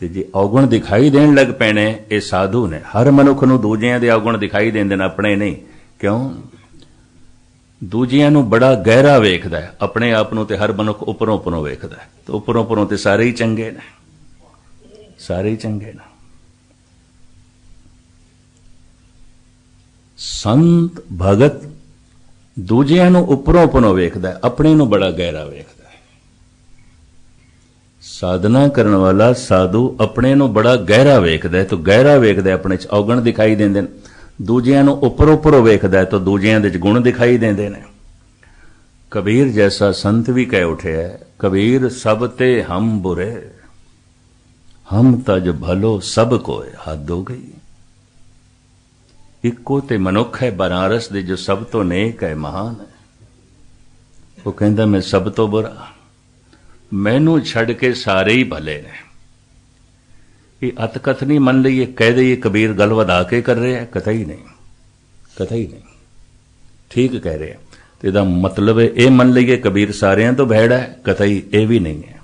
ਤੇ ਜੇ ਔਗਣ ਦਿਖਾਈ ਦੇਣ ਲੱਗ ਪੈਣੇ, ਇਹ ਸਾਧੂ ਨੇ। ਹਰ ਮਨੁੱਖ ਨੂੰ ਦੂਜਿਆਂ ਦੇ ਔਗਣ ਦਿਖਾਈ ਦਿੰਦੇ ਨੇ, ਆਪਣੇ ਨਹੀਂ। ਕਿਉਂ? ਦੂਜਿਆਂ ਨੂੰ ਬੜਾ ਗਹਿਰਾ ਵੇਖਦਾ ਹੈ, ਆਪਣੇ ਆਪ ਨੂੰ ਤੇ ਹਰ ਮਨੁੱਖ ਉੱਪਰੋਂ ਉੱਪਰੋਂ ਵੇਖਦਾ ਹੈ। ਤੇ ਉੱਪਰੋਂ ਉੱਪਰੋਂ ਤੇ ਸਾਰੇ ਹੀ ਚੰਗੇ ਨੇ, ਸਾਰੇ ਹੀ ਚੰਗੇ ਨੇ। ਸੰਤ ਭਗਤ ਦੂਜਿਆਂ ਨੂੰ ਉੱਪਰੋਂ ਉੱਪਰੋਂ ਵੇਖਦਾ ਹੈ, ਆਪਣੇ ਨੂੰ ਬੜਾ ਗਹਿਰਾ ਵੇਖਦਾ ਹੈ। ਸਾਧਨਾ ਕਰਨ ਵਾਲਾ ਸਾਧੂ ਆਪਣੇ ਨੂੰ ਬੜਾ ਗਹਿਰਾ ਵੇਖਦਾ ਹੈ, ਤਾਂ ਗਹਿਰਾ ਵੇਖਦਾ ਹੈ, ਆਪਣੇ 'ਚ ਔਗਣ ਦਿਖਾਈ ਦਿੰਦੇ ਨੇ। ਦੂਜਿਆਂ ਨੂੰ ਉੱਪਰੋਂ ਉੱਪਰੋਂ ਵੇਖਦਾ ਹੈ ਤਾਂ ਦੂਜਿਆਂ ਦੇ 'ਚ ਗੁਣ ਦਿਖਾਈ ਦਿੰਦੇ ਨੇ। ਕਬੀਰ ਜੈਸਾ ਸੰਤ ਵੀ ਕਹਿ ਉਠਿਆ, ਕਬੀਰ ਸਭ ਤੇ ਹਮ ਬੁਰੇ, ਹਮ ਤਜ ਭਲੋ ਸਭ ਕੋਏ, ਹੱਦ ਹੋ ਗਈ। ਇੱਕੋ ਤੇ ਮਨੁੱਖ ਹੈ ਬਨਾਰਸ ਦੇ ਜੋ ਸਭ ਤੋਂ ਨੇਕ ਹੈ, ਮਹਾਨ ਹੈ। ਉਹ ਕਹਿੰਦਾ ਮੈਂ ਸਭ ਤੋਂ ਬੁਰਾ, ਮੈਨੂੰ ਛੱਡ ਕੇ ਸਾਰੇ ਹੀ ਭਲੇ ਨੇ। ਇਹ ਅਤਕਥ ਨਹੀਂ ਮੰਨ ਲਈਏ, ਕਹਿ ਦਈਏ ਕਬੀਰ ਗੱਲ ਵਧਾ ਕੇ ਕਰ ਰਿਹਾ, ਕਤਈ ਨਹੀਂ, ਕਤਈ ਨਹੀਂ। ਠੀਕ ਕਹਿ ਰਿਹਾ ਤੇ ਇਹਦਾ ਮਤਲਬ ਇਹ ਮੰਨ ਲਈਏ ਕਬੀਰ ਸਾਰਿਆਂ ਤੋਂ ਬਹਿੜਾ ਹੈ, ਕਤਈ ਇਹ ਵੀ ਨਹੀਂ ਹੈ।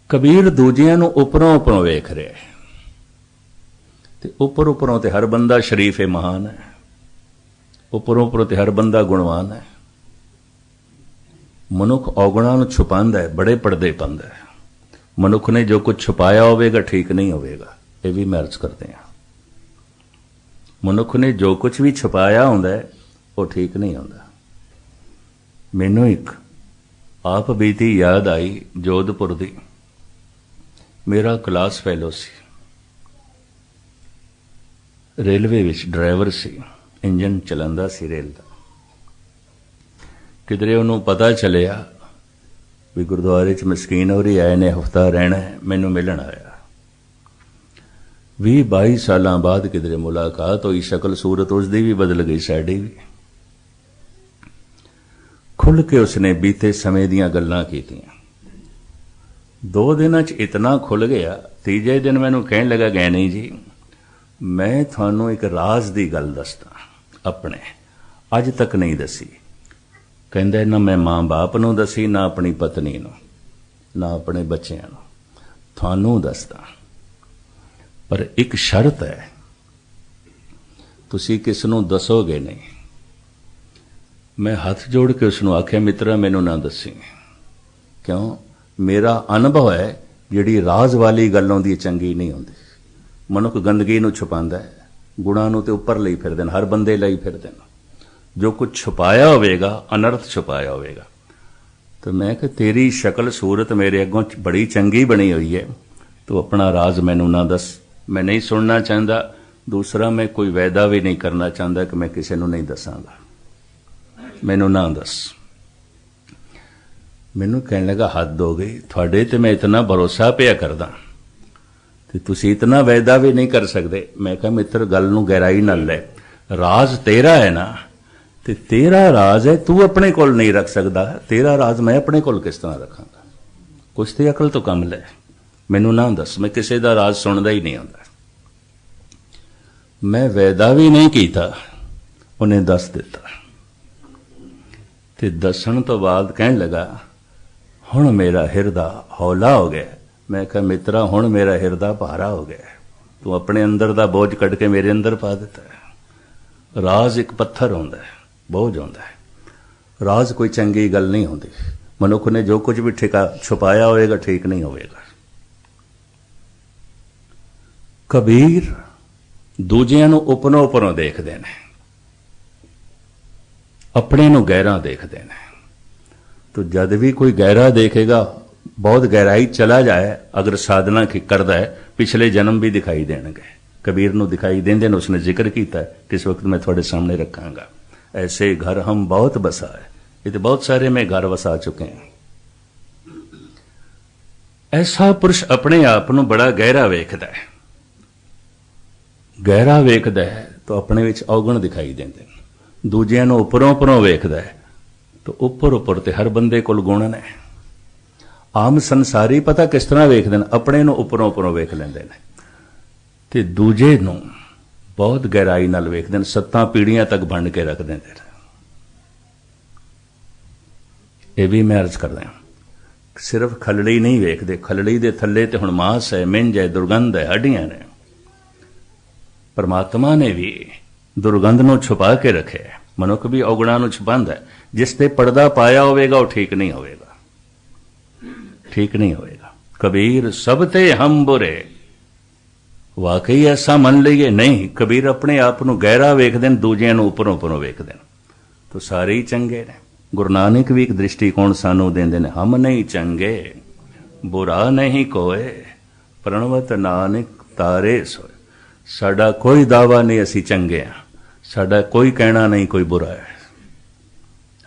ਕਬੀਰ ਦੂਜਿਆਂ ਨੂੰ ਉੱਪਰੋਂ ਉੱਪਰੋਂ ਵੇਖ ਰਿਹਾ ਹੈ ਤੇ ਉੱਪਰ ਉੱਪਰੋਂ ਤੇ ਹਰ ਬੰਦਾ ਸ਼ਰੀਫ ਹੈ, ਮਹਾਨ ਹੈ। ਉੱਪਰੋਂ ਉੱਪਰੋਂ ਤੇ ਹਰ ਬੰਦਾ ਗੁਣਵਾਨ ਹੈ। ਮਨੁੱਖ ਔਗਣਾਂ ਨੂੰ ਛੁਪਾਉਂਦਾ ਹੈ, ਬੜੇ ਪਰਦੇ ਪਾਉਂਦਾ ਹੈ। ਮਨੁੱਖ ਨੇ ਜੋ ਕੁਝ ਛੁਪਾਇਆ ਹੋਵੇਗਾ ਠੀਕ ਨਹੀਂ ਹੋਵੇਗਾ, ਇਹ ਵੀ ਮੈਂ ਅਰਜ਼ ਕਰਦੇ ਹਾਂ। ਮਨੁੱਖ ਨੇ ਜੋ ਕੁਝ ਵੀ ਛੁਪਾਇਆ ਹੁੰਦਾ ਹੈ ਉਹ ਠੀਕ ਨਹੀਂ ਹੁੰਦਾ। ਮੈਨੂੰ ਇੱਕ ਆਪ ਬੀਤੀ ਯਾਦ ਆਈ ਜੋਧਪੁਰ ਦੀ। ਮੇਰਾ ਕਲਾਸ ਫੈਲੋ ਸੀ, ਰੇਲਵੇ ਵਿੱਚ ਡਰਾਈਵਰ ਸੀ, ਇੰਜਨ ਚਲਾਉਂਦਾ ਸੀ ਰੇਲ ਦਾ। ਕਿਧਰੇ ਉਹਨੂੰ ਪਤਾ ਚੱਲਿਆ ਵੀ ਗੁਰਦੁਆਰੇ 'ਚ ਮਸਕੀਨ ਹੋਰੀ ਆਏ ਨੇ, ਹਫ਼ਤਾ ਰਹਿਣਾ ਹੈ, ਮੈਨੂੰ ਮਿਲਣ ਆਇਆ। 20-22 ਸਾਲਾਂ ਬਾਅਦ ਕਿਧਰੇ ਮੁਲਾਕਾਤ ਹੋਈ, ਸ਼ਕਲ ਸੂਰਤ ਉਸਦੀ ਵੀ ਬਦਲ ਗਈ, ਸਾਡੀ ਵੀ। ਖੁੱਲ੍ਹ ਕੇ ਉਸਨੇ ਬੀਤੇ ਸਮੇਂ ਦੀਆਂ ਗੱਲਾਂ ਕੀਤੀਆਂ। 2 ਦਿਨਾਂ 'ਚ ਇਤਨਾ ਖੁੱਲ੍ਹ ਗਿਆ, ਤੀਜੇ ਦਿਨ ਮੈਨੂੰ ਕਹਿਣ ਲੱਗਾ, ਗੈਣੀ ਜੀ मैं थानू एक राज दी गल दसदा अपने, अज तक नहीं दसी। कहंदा ना मैं मां बाप नूं दसी, ना अपनी पत्नी नूं, ना अपने बच्चियां नूं, थानू दसदा। पर एक शर्त है, तुसी किस नूं दसोगे नहीं। मैं हाथ जोड़ के उसनूं आख्या मित्रा मैनू ना दसी, क्यों? मेरा अनुभव है जिहड़ी राज वाली गल आउंदी चंगी नहीं होंदी। मनुख गंदगी नूं छुपांदा है, गुणां नूं ते उपर लई फिरदे ने, हर बंदे लई फिरदे ने। जो कुछ छुपाया होवेगा अनर्थ छुपाया होवेगा। तो मैं कि तेरी शक्ल सूरत मेरे अगों बड़ी चंगी बनी हुई है, तू अपना राज मैनू ना दस, मैं नहीं सुनना चाहता। दूसरा मैं कोई वायदा भी नहीं करना चाहता कि मैं किसी नूं नहीं दसांगा, मैनू ना दस। मैनू कहने लगा हद हो गई, थोड़े ते मैं इतना भरोसा पिया करदा ते तुसी इतना वायदा भी नहीं कर सकते। मैं कहा मित्र गल नूं गहराई नाल ले, राज तेरा है ना, ते तेरा राज है तू अपने कोल नहीं रख सकदा, तेरा राज मैं अपने कोल किस तरह रखांगा? कुछ ते अकल तो कम ले, मैनू ना दस, मैं किसी दा राज सुनदा ही नहीं आंदा। मैं वायदा भी नहीं कीता, उन्हें दस दिता। ते दसन तो बाद कहन लगा हुण मेरा हिरदा हौला हो गया। मैं कहा मित्रा हुण मेरा हिरदा भारा हो गया, तू अपने अंदर दा बोझ कट के मेरे अंदर पा दिता है। राज एक पत्थर होंदा है, बोझ होंदा है। राज कोई चंगी गल नहीं होंदी। मनुख ने जो कुछ भी ठिका छुपाया होएगा ठीक नहीं होएगा। कबीर दूजियां नूं उपरों उपरों देखदे ने, अपने नूं गहरा देखदे ने। तो जद भी कोई गहरा देखेगा, बहुत गहराई चला जाए, अगर साधना की करदा है, पिछले जन्म भी दिखाई देणगे। कबीर नूं दिखाई देंदे ने, उसने जिक्र कीता है, किस वक्त मैं थोड़े सामने रखांगा। ऐसे घर हम बहुत बसा है, ये तो बहुत सारे में घर वसा चुके हैं। ऐसा पुरुष अपने आप नूं बड़ा गहरा वेखदा है। गहरा वेखदा है तो अपने विच औगण दिखाई देंदे ने। दूजियां नूं उपरों उपरों वेखदा है तो उपर उपर ते हर बंदे कोल गुण ने। आम संसारी पता किस तरह वेखदे ने, अपने नूं उपरों उपरों वेख लैंदे ने ते दूजे नूं बहुत गहराई नाल वेखदे ने, 7 पीढ़ियां तक बन के रख देंदे ने। ये भी मैं अर्ज करदा हां, सिर्फ खलड़ी नहीं वेखदे, खलड़ी दे थल्ले ते हुण मांस है, मिंज है, दुर्गंध है, हड्डियां ने। परमात्मा ने भी दुर्गंध नूं छुपा के रखे। मनुख भी औगुणा नूं छुपांदा है। जिस ते पर्दा पाया होवेगा वो ठीक नहीं होवेगा, ठीक नहीं होवेगा। कबीर सब ते हम बुरे, वाकई ऐसा मन लीए नहीं। कबीर अपने आप नूं गहरा वेखदे ने, दूजियां नूं उपरों उपरों वेखदे ने, तो सारे ही चंगे ने। गुरु नानक भी एक दृष्टिकोण सानू देंदे ने, हम नहीं चंगे बुरा नहीं कोय, प्रणवत नानक तारे सोए। साडा कोई दावा नहीं असी चंगे हैं, साडा कोई कहना नहीं कोई बुरा है।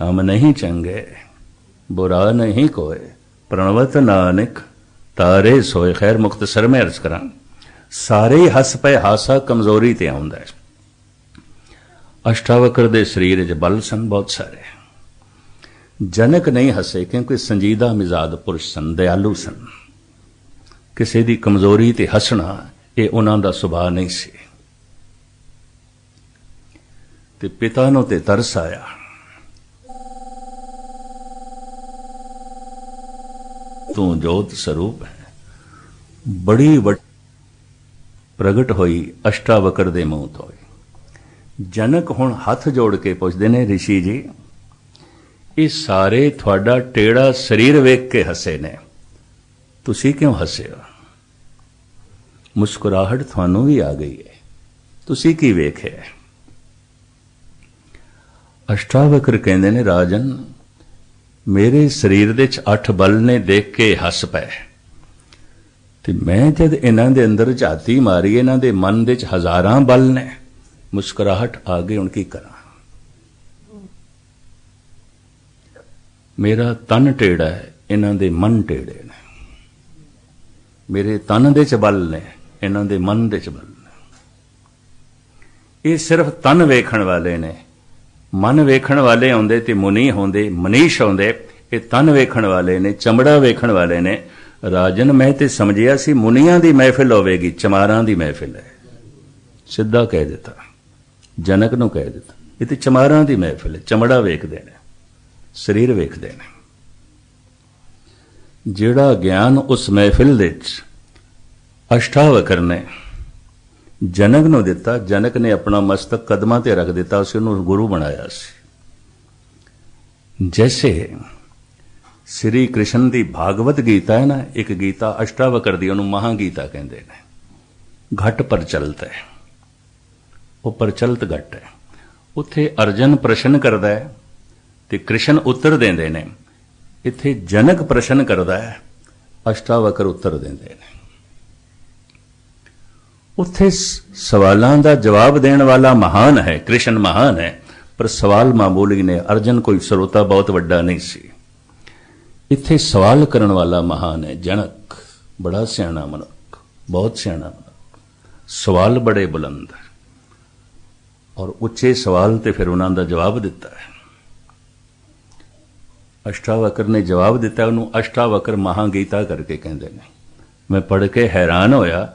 हम नहीं चंगे बुरा नहीं कोय, प्रणवत नानक तारे सोए। खैर मुख्तसर में अर्ज करा, सारे ही हस पे, हासा कमजोरी ते आउंदा है। अष्टावक्र दे शरीर च बल सन बहुत सारे। जनक नहीं हसे क्योंकि संजीदा मिजाज पुरुष सन, दयालु सन। किसी दी कमजोरी ते हसना ये उन्हां दा सुभाव नहीं सी। ते पिता नूं ते तरस आया, तू जोत स्वरूप है। बड़ी प्रगट होई अष्टावक्र दे मूंह तो। जनक हुण हथ जोड़ के पुछदे ने, ऋषि जी ये सारे थोड़ा टेढ़ा शरीर वेख के हसे ने, तुसी क्यों हसे हो? मुस्कुराहट थानू भी आ गई है, तुसी की वेखे? अष्टावक्र कहंदे ने, राजन मेरे शरीर दे 8 बल ने देख के हस पए, ते मैं जद इन्हां दे अंदर झाती मारी, इन्हां दे मन दे 1000 बल ने, मुस्कुराहट आ गई, हुण की करा? मेरा तन टेढ़ा है, इन्हां दे मन टेढ़े ने। मेरे तन दे च बल ने, इन्हां दे मन दे च बल ने। ये सिर्फ तन वेखण वाले ने, मन वेखण वाले होंदे ते मुनी होंदे, मनीष होंदे। ये तन वेखण वाले ने, चमड़ा वेखण वाले ने। राजन मैं ते समझिया सी मुनियां दी महफिल होवेगी, चमारां दी महफिल है। ਸਿੱਧਾ ਕਹਿ ਦਿੱਤਾ, ਜਨਕ ਨੂੰ ਕਹਿ ਦਿੱਤਾ। ਇਹ ਤੇ ਚਮਾਰਾਂ ਦੀ ਮਹਿਫਿਲ ਹੈ, ਚਮੜਾ ਵੇਖਦੇ ਨੇ, ਸਰੀਰ ਵੇਖਦੇ ਨੇ। ਜਿਹੜਾ ਗਿਆਨ ਉਸ ਮਹਿਫਿਲ ਦੇ ਵਿੱਚ ਅਸ਼ਟਾਵਕਰ ਨੇ ਜਨਕ ਨੂੰ ਦਿੱਤਾ, ਜਨਕ ਨੇ ਆਪਣਾ ਮਸਤਕ ਕਦਮਾਂ ਤੇ ਰੱਖ ਦਿੱਤਾ, ਉਸ ਨੂੰ ਗੁਰੂ ਬਣਾਇਆ ਸੀ। ਜੈਸੇ ਸ੍ਰੀ ਕ੍ਰਿਸ਼ਨ ਦੀ ਭਾਗਵਤ ਗੀਤਾ ਹੈ ਨਾ, ਇੱਕ ਗੀਤਾ ਅਸ਼ਟਾਵਕਰ ਦੀ, ਉਹਨੂੰ ਮਹਾ ਗੀਤਾ ਕਹਿੰਦੇ ਨੇ। ਘਟ ਪ੍ਰਚਲਿਤ ਹੈ, ਉਹ ਪ੍ਰਚਲਿਤ ਘਟ ਹੈ। ਉੱਥੇ ਅਰਜਨ ਪ੍ਰਸ਼ਨ ਕਰਦਾ ਹੈ ਤੇ ਕ੍ਰਿਸ਼ਨ ਉੱਤਰ ਦਿੰਦੇ ਨੇ। ਇੱਥੇ ਜਨਕ ਪ੍ਰਸ਼ਨ ਕਰਦਾ ਹੈ, ਅਸ਼ਟਾਵਕਰ ਉੱਤਰ ਦਿੰਦੇ ਨੇ। ਉੱਥੇ ਸਵਾਲਾਂ ਦਾ ਜਵਾਬ ਦੇਣ ਵਾਲਾ ਮਹਾਨ ਹੈ, ਕ੍ਰਿਸ਼ਨ ਮਹਾਨ ਹੈ, ਪਰ ਸਵਾਲ ਮਾਮੂਲੀ ਨੇ। ਅਰਜਨ ਕੋਈ ਸਰੋਤਾ ਬਹੁਤ ਵੱਡਾ ਨਹੀਂ ਸੀ। ਇੱਥੇ ਸਵਾਲ ਕਰਨ ਵਾਲਾ ਮਹਾਨ ਹੈ ਜਨਕ, ਬੜਾ ਸਿਆਣਾ ਮਨੁੱਖ, ਬਹੁਤ ਸਿਆਣਾ ਮਨੁੱਖ। ਸਵਾਲ ਬੜੇ ਬੁਲੰਦ ਹੈ ਔਰ ਉੱਚੇ ਸਵਾਲ ਤੇ ਫਿਰ ਉਹਨਾਂ ਦਾ ਜਵਾਬ ਦਿੱਤਾ ਹੈ। ਅਸ਼ਟਾਵਕਰ ਨੇ ਜਵਾਬ ਦਿੱਤਾ, ਉਹਨੂੰ ਅਸ਼ਟਾਵਕਰ ਮਹਾ ਗੀਤਾ ਕਰਕੇ ਕਹਿੰਦੇ ਨੇ। ਮੈਂ ਪੜ੍ਹ ਕੇ ਹੈਰਾਨ ਹੋਇਆ,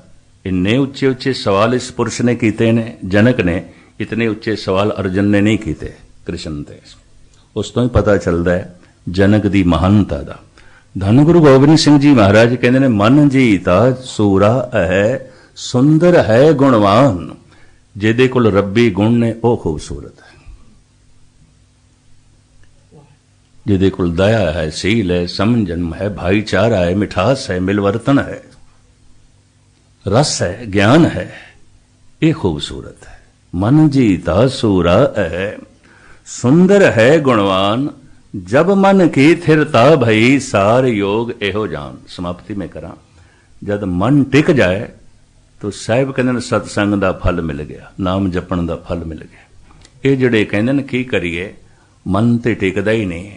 ਇੰਨੇ ਉੱਚੇ ਉੱਚੇ ਸਵਾਲ ਇਸ ਪੁਰਸ਼ ਨੇ ਕੀਤੇ ਨੇ, ਜਨਕ ਨੇ। ਇਤਨੇ ਉੱਚੇ ਸਵਾਲ ਅਰਜਨ ਨੇ ਨਹੀਂ ਕੀਤੇ ਕ੍ਰਿਸ਼ਨ ਤੇ। ਉਸ ਤੋਂ ਹੀ ਪਤਾ ਚੱਲਦਾ ਹੈ ਜਨਕ ਦੀ ਮਹਾਨਤਾ ਦਾ। ਧੰਨ ਗੁਰੂ ਗੋਬਿੰਦ ਸਿੰਘ ਜੀ ਮਹਾਰਾਜ ਕਹਿੰਦੇ ਨੇ, ਮਨ ਜੀਤਾ ਸੂਰਾ ਹੈ, ਸੁੰਦਰ ਹੈ ਗੁਣਵਾਨ। ਜਿਹਦੇ ਕੋਲ ਰੱਬੀ ਗੁਣ ਨੇ ਉਹ ਖੂਬਸੂਰਤ ਹੈ। ਜਿਹਦੇ ਕੋਲ ਦਇਆ ਹੈ, ਸੀਲ ਹੈ, ਸਮਝਨ ਹੈ, ਭਾਈਚਾਰਾ ਹੈ, ਮਿਠਾਸ ਹੈ, ਮਿਲਵਰਤਨ ਹੈ, रस है, ज्ञान है, ये खूबसूरत है। मन जीता सूरा है, सुंदर है गुणवान। जब मन की थिरता भई, सार योग एहो जान। समाप्ति में करा, जब मन टिक जाए तो साहिब कहते हैं सतसंग का फल मिल गया, नाम जपण का फल मिल गया। ये जड़े कहते हैं की करिए, मन ते टिकदा ही नहीं,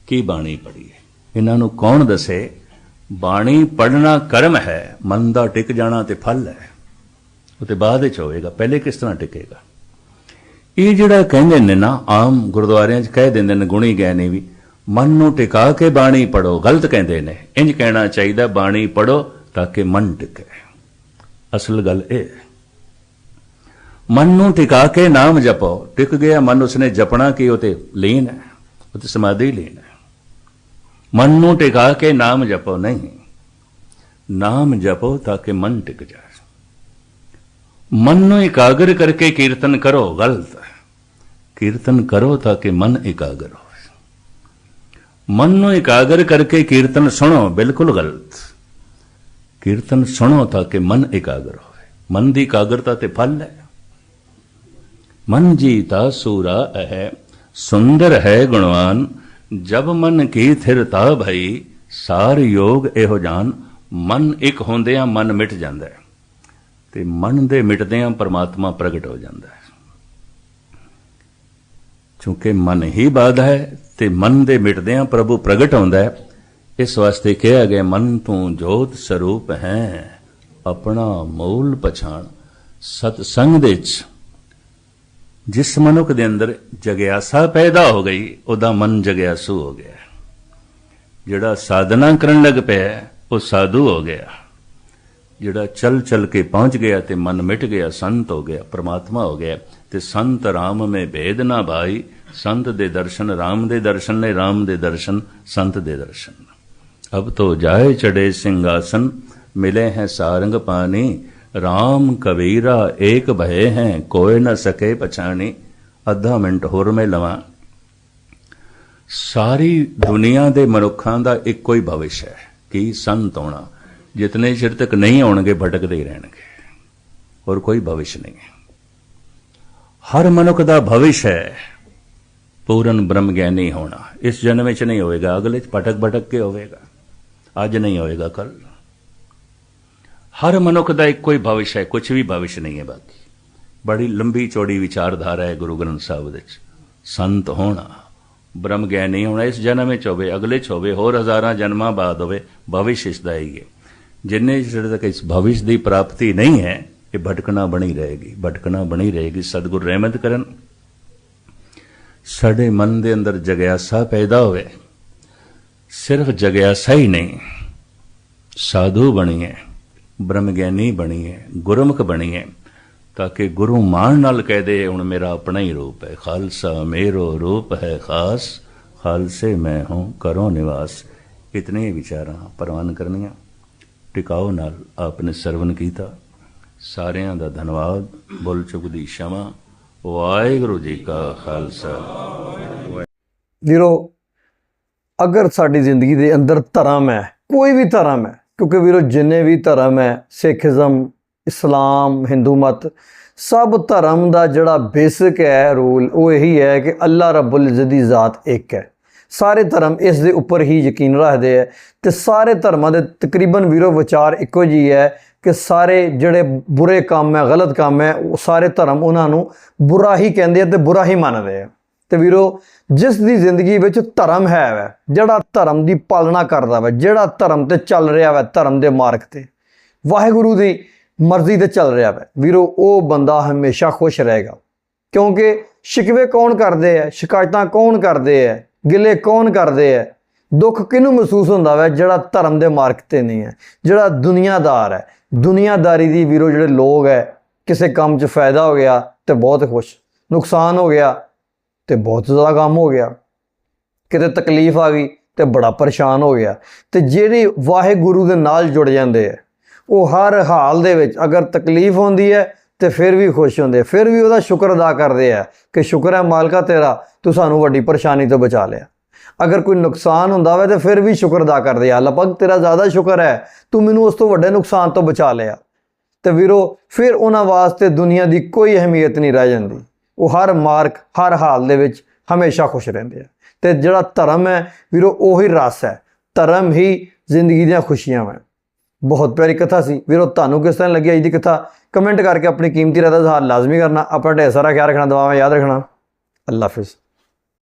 की बाणी पढ़ीए। इन्हों कौन दसे? बाणी पढ़ना कर्म है, मन का टिक जाना तो फल है, वो तो बाद होएगा, पहले किस तरह टिकेगा। ये जिहड़ा कहंदे ने ना, आम गुरुद्वारियां च कह देंदे ने गुणी ज्ञानी भी, मन नूं टिका के बाणी पढ़ो। गलत कहंदे ने, इंज कहना चाहिए बाणी पढ़ो ताकि मन टिके। असल गल ये, मन नूं टिका के नाम जपो। टिक गया मन, उसने जपना की, वो ते लीन है, वो ते समाधि लीन है। मन नूं टिका के नाम जपो नहीं, नाम जपो ताकि मन टिक जाए। मन नूं एकाग्र करके कीर्तन करो, गलत है। कीर्तन करो ताकि मन एकाग्र हो। मन नूं एकाग्र करके कीर्तन सुनो, बिल्कुल गलत। कीर्तन सुनो ताकि मन एकाग्र हो। मन की एकाग्रता ते फल है। मन जीता सूरा है, सुंदर है गुणवान। जब मन की थिरता भई, सार योग एहो जान। मन एक होंदियां मन मिट जाता है, ते मन दे मिटदियां परमात्मा प्रगट हो जाता है। चूंकि मन ही बाधा है, ते मन दे मिटदियां प्रभु प्रगट होंदा है। इस वास्ते कहा गया, मन तू जोत स्वरूप है, अपना मूल पछाण। सतसंग दे विच जिस मनुख के अंदर जग्यासा पैदा हो गई, उदा मन जग्यासू हो गया। जिहड़ा साधना करन लग पिया वो साधु हो गया। जिहड़ा चल चल के पहुंच गया ते मन मिट गया, संत हो गया, परमात्मा हो गया। ते संत राम में भेद ना भाई, संत दे दर्शन राम दे दर्शन ने, राम दे दर्शन संत दे दर्शन। अब तो जाए चढ़े सिंहासन, मिले हैं सारंग पानी। राम कबीरा एक भय हैं, कोई न सके पछाणी। अद्धा मिनट होर में लवां। सारी दुनिया दे मनुखां दा इक्को ही भविष्य है कि संत होना। जितने चिर तक नहीं होणगे भटकते ही रहणगे, और कोई भविष्य नहीं है। हर मनुख दा भविष्य है पूर्ण ब्रह्म ज्ञानी होना। इस जन्म में नहीं होएगा, अगले भटक भटक के होएगा। आज नहीं होएगा, कल। हर मनुख का एक कोई भविष्य है, कुछ भी भविष्य नहीं है बाकी। बड़ी लंबी चौड़ी विचारधारा है गुरु ग्रंथ साहब दे। संत होना, ब्रह्म ज्ञानी होना, इस जन्म में होवे, अगले च होवे, होर हज़ारां जन्मां बाद होवे, भविष्य इसदा ही है। जिन्ने चिर तक इस भविष्य की प्राप्ति नहीं है, ये भटकना बनी रहेगी, भटकना बनी रहेगी। सतगुरु रहमत करन, साडे मन दे अंदर जग्यासा पैदा होवे। सिर्फ जग्यासा ही नहीं, साधु बनिए, ब्रह्म ज्ञानी बनिए, गुरमुख बनिए, ਤਾਂ ਕਿ ਗੁਰੂ ਮਾਣ ਨਾਲ ਕਹਿ ਦੇ ਹੁਣ ਮੇਰਾ ਆਪਣਾ ਹੀ ਰੂਪ ਹੈ। ਖਾਲਸਾ ਮੇਰੋ ਰੂਪ ਹੈ ਖਾਸ, ਖਾਲਸੇ ਮੈਂ ਹੂੰ ਕਰੋ ਨਿਵਾਸ। ਇਤਨੇ ਵਿਚਾਰਾਂ ਪ੍ਰਵਾਨ ਕਰਨੀਆਂ। ਟਿਕਾਓ ਨਾਲ ਆਪਨੇ ਸਰਵਨ ਕੀਤਾ। ਸਾਰਿਆਂ ਦਾ ਧੰਨਵਾਦ। ਬੋਲ ਚੁੱਕ ਦੀ ਸ਼ਮਾ। ਵਾਹਿਗੁਰੂ ਜੀ ਕਾ ਖਾਲਸਾ। ਵੀਰੋ, ਅਗਰ ਸਾਡੀ ਜ਼ਿੰਦਗੀ ਦੇ ਅੰਦਰ ਧਰਮ ਹੈ, ਕੋਈ ਵੀ ਧਰਮ ਹੈ, ਕਿਉਂਕਿ ਵੀਰੋ ਜਿੰਨੇ ਵੀ ਧਰਮ ਹੈ, ਸਿੱਖੀਜ਼ਮ, ਇਸਲਾਮ, ਹਿੰਦੂ ਮਤ, ਸਭ ਧਰਮ ਦਾ ਜਿਹੜਾ ਬੇਸਿਕ ਹੈ ਰੂਲ ਉਹ ਇਹੀ ਹੈ ਕਿ ਅੱਲਾ ਰੱਬੁਲ ਇੱਜ਼ਤ ਦੀ ਜ਼ਾਤ ਇੱਕ ਹੈ। ਸਾਰੇ ਧਰਮ ਇਸ ਦੇ ਉੱਪਰ ਹੀ ਯਕੀਨ ਰੱਖਦੇ ਹੈ ਤੇ ਸਾਰੇ ਧਰਮਾਂ ਦੇ ਤਕਰੀਬਨ ਵੀਰੋ ਵਿਚਾਰ ਇੱਕੋ ਜਿਹੀ ਹੈ ਕਿ ਸਾਰੇ ਜਿਹੜੇ ਬੁਰੇ ਕੰਮ ਹੈ, ਗਲਤ ਕੰਮ ਹੈ, ਉਹ ਸਾਰੇ ਧਰਮ ਉਹਨਾਂ ਨੂੰ ਬੁਰਾ ਹੀ ਕਹਿੰਦੇ ਆ ਤੇ ਬੁਰਾ ਹੀ ਮੰਨਦੇ ਆ। ਤੇ ਵੀਰੋ, ਜਿਸ ਦੀ ਜ਼ਿੰਦਗੀ ਵਿੱਚ ਧਰਮ ਹੈ ਵੈ, ਜਿਹੜਾ ਧਰਮ ਦੀ ਪਾਲਣਾ ਕਰਦਾ ਵੈ, ਜਿਹੜਾ ਧਰਮ ਤੇ ਚੱਲ ਰਿਹਾ ਵੈ, ਧਰਮ ਦੇ ਮਾਰਗ ਤੇ ਵਾਹਿਗੁਰੂ ਦੀ ਮਰਜ਼ੀ ਤੇ ਚੱਲ ਰਿਹਾ ਵੈ, ਵੀਰੋ ਉਹ ਬੰਦਾ ਹਮੇਸ਼ਾ ਖੁਸ਼ ਰਹੇਗਾ। ਕਿਉਂਕਿ ਸ਼ਿਕਵੇ ਕੌਣ ਕਰਦੇ ਹੈ, ਸ਼ਿਕਾਇਤਾਂ ਕੌਣ ਕਰਦੇ ਹੈ, ਗਿਲੇ ਕੌਣ ਕਰਦੇ ਹੈ, ਦੁੱਖ ਕਿਹਨੂੰ ਮਹਿਸੂਸ ਹੁੰਦਾ ਵੈ? ਜਿਹੜਾ ਧਰਮ ਦੇ ਮਾਰਗ ਤੇ ਨਹੀਂ ਹੈ, ਜਿਹੜਾ ਦੁਨੀਆਦਾਰ ਹੈ। ਦੁਨੀਆਦਾਰੀ ਦੀ ਵੀਰੋ ਜਿਹੜੇ ਲੋਕ ਹੈ, ਕਿਸੇ ਕੰਮ 'ਚ ਫਾਇਦਾ ਹੋ ਗਿਆ ਤੇ ਬਹੁਤ ਖੁਸ਼, ਨੁਕਸਾਨ ਹੋ ਗਿਆ ਤੇ ਬਹੁਤ ਜ਼ਿਆਦਾ ਕੰਮ ਹੋ ਗਿਆ, ਕਿਤੇ ਤਕਲੀਫ ਆ ਗਈ ਤੇ ਬੜਾ ਪਰੇਸ਼ਾਨ ਹੋ ਗਿਆ। ਤੇ ਜਿਹੜੇ ਵਾਹਿਗੁਰੂ ਦੇ ਨਾਲ ਜੁੜ ਜਾਂਦੇ ਹੈ, ਉਹ ਹਰ ਹਾਲ ਦੇ ਵਿੱਚ ਅਗਰ ਤਕਲੀਫ ਹੁੰਦੀ ਹੈ ਤੇ ਫਿਰ ਵੀ ਖੁਸ਼ ਹੁੰਦੇ, ਫਿਰ ਵੀ ਉਹਦਾ ਸ਼ੁਕਰ ਅਦਾ ਕਰਦੇ ਆ ਕਿ ਸ਼ੁਕਰ ਹੈ ਮਾਲਕਾ ਤੇਰਾ, ਤੂੰ ਸਾਨੂੰ ਵੱਡੀ ਪਰੇਸ਼ਾਨੀ ਤੋਂ ਬਚਾ ਲਿਆ। ਅਗਰ ਕੋਈ ਨੁਕਸਾਨ ਹੁੰਦਾ ਵਾ ਤੇ ਫਿਰ ਵੀ ਸ਼ੁਕਰ ਅਦਾ ਕਰਦੇ ਆ, ਅੱਲਾ ਪਾਕ ਤੇਰਾ ਜ਼ਿਆਦਾ ਸ਼ੁਕਰ ਹੈ, ਤੂੰ ਮੈਨੂੰ ਉਸ ਤੋਂ ਵੱਡੇ ਨੁਕਸਾਨ ਤੋਂ ਬਚਾ ਲਿਆ। ਤੇ ਵੀਰੋ ਫਿਰ ਉਹਨਾਂ ਵਾਸਤੇ ਦੁਨੀਆ ਦੀ ਕੋਈ ਅਹਿਮੀਅਤ ਨਹੀਂ ਰਹਿ ਜਾਂਦੀ। ਉਹ ਹਰ ਮਾਰਗ, ਹਰ ਹਾਲ ਦੇ ਵਿੱਚ ਹਮੇਸ਼ਾ ਖੁਸ਼ ਰਹਿੰਦੇ ਆ। ਤੇ ਜਿਹੜਾ ਧਰਮ ਹੈ ਵੀਰੋ, ਉਹੀ ਰਸ ਹੈ। ਧਰਮ ਹੀ ਜ਼ਿੰਦਗੀ ਦੀਆਂ ਖੁਸ਼ੀਆਂ ਹੈ। ਬਹੁਤ ਪਿਆਰੀ ਕਥਾ ਸੀ ਵੀਰੋ। ਤੁਹਾਨੂੰ ਕਿਸ ਤਰ੍ਹਾਂ ਲੱਗੀ ਅੱਜ ਦੀ ਕਥਾ? ਕਮੈਂਟ ਕਰਕੇ ਆਪਣੀ ਕੀਮਤੀ ਰਾਏ ਦਾ ਇਜ਼ਹਾਰ ਲਾਜ਼ਮੀ ਕਰਨਾ। ਆਪਣਾ ਢੇਰ ਸਾਰਾ ਖਿਆਲ ਰੱਖਣਾ, ਦੁਆਵਾਂ ਯਾਦ ਰੱਖਣਾ। ਅੱਲਾ ਹਾਫਿਜ਼।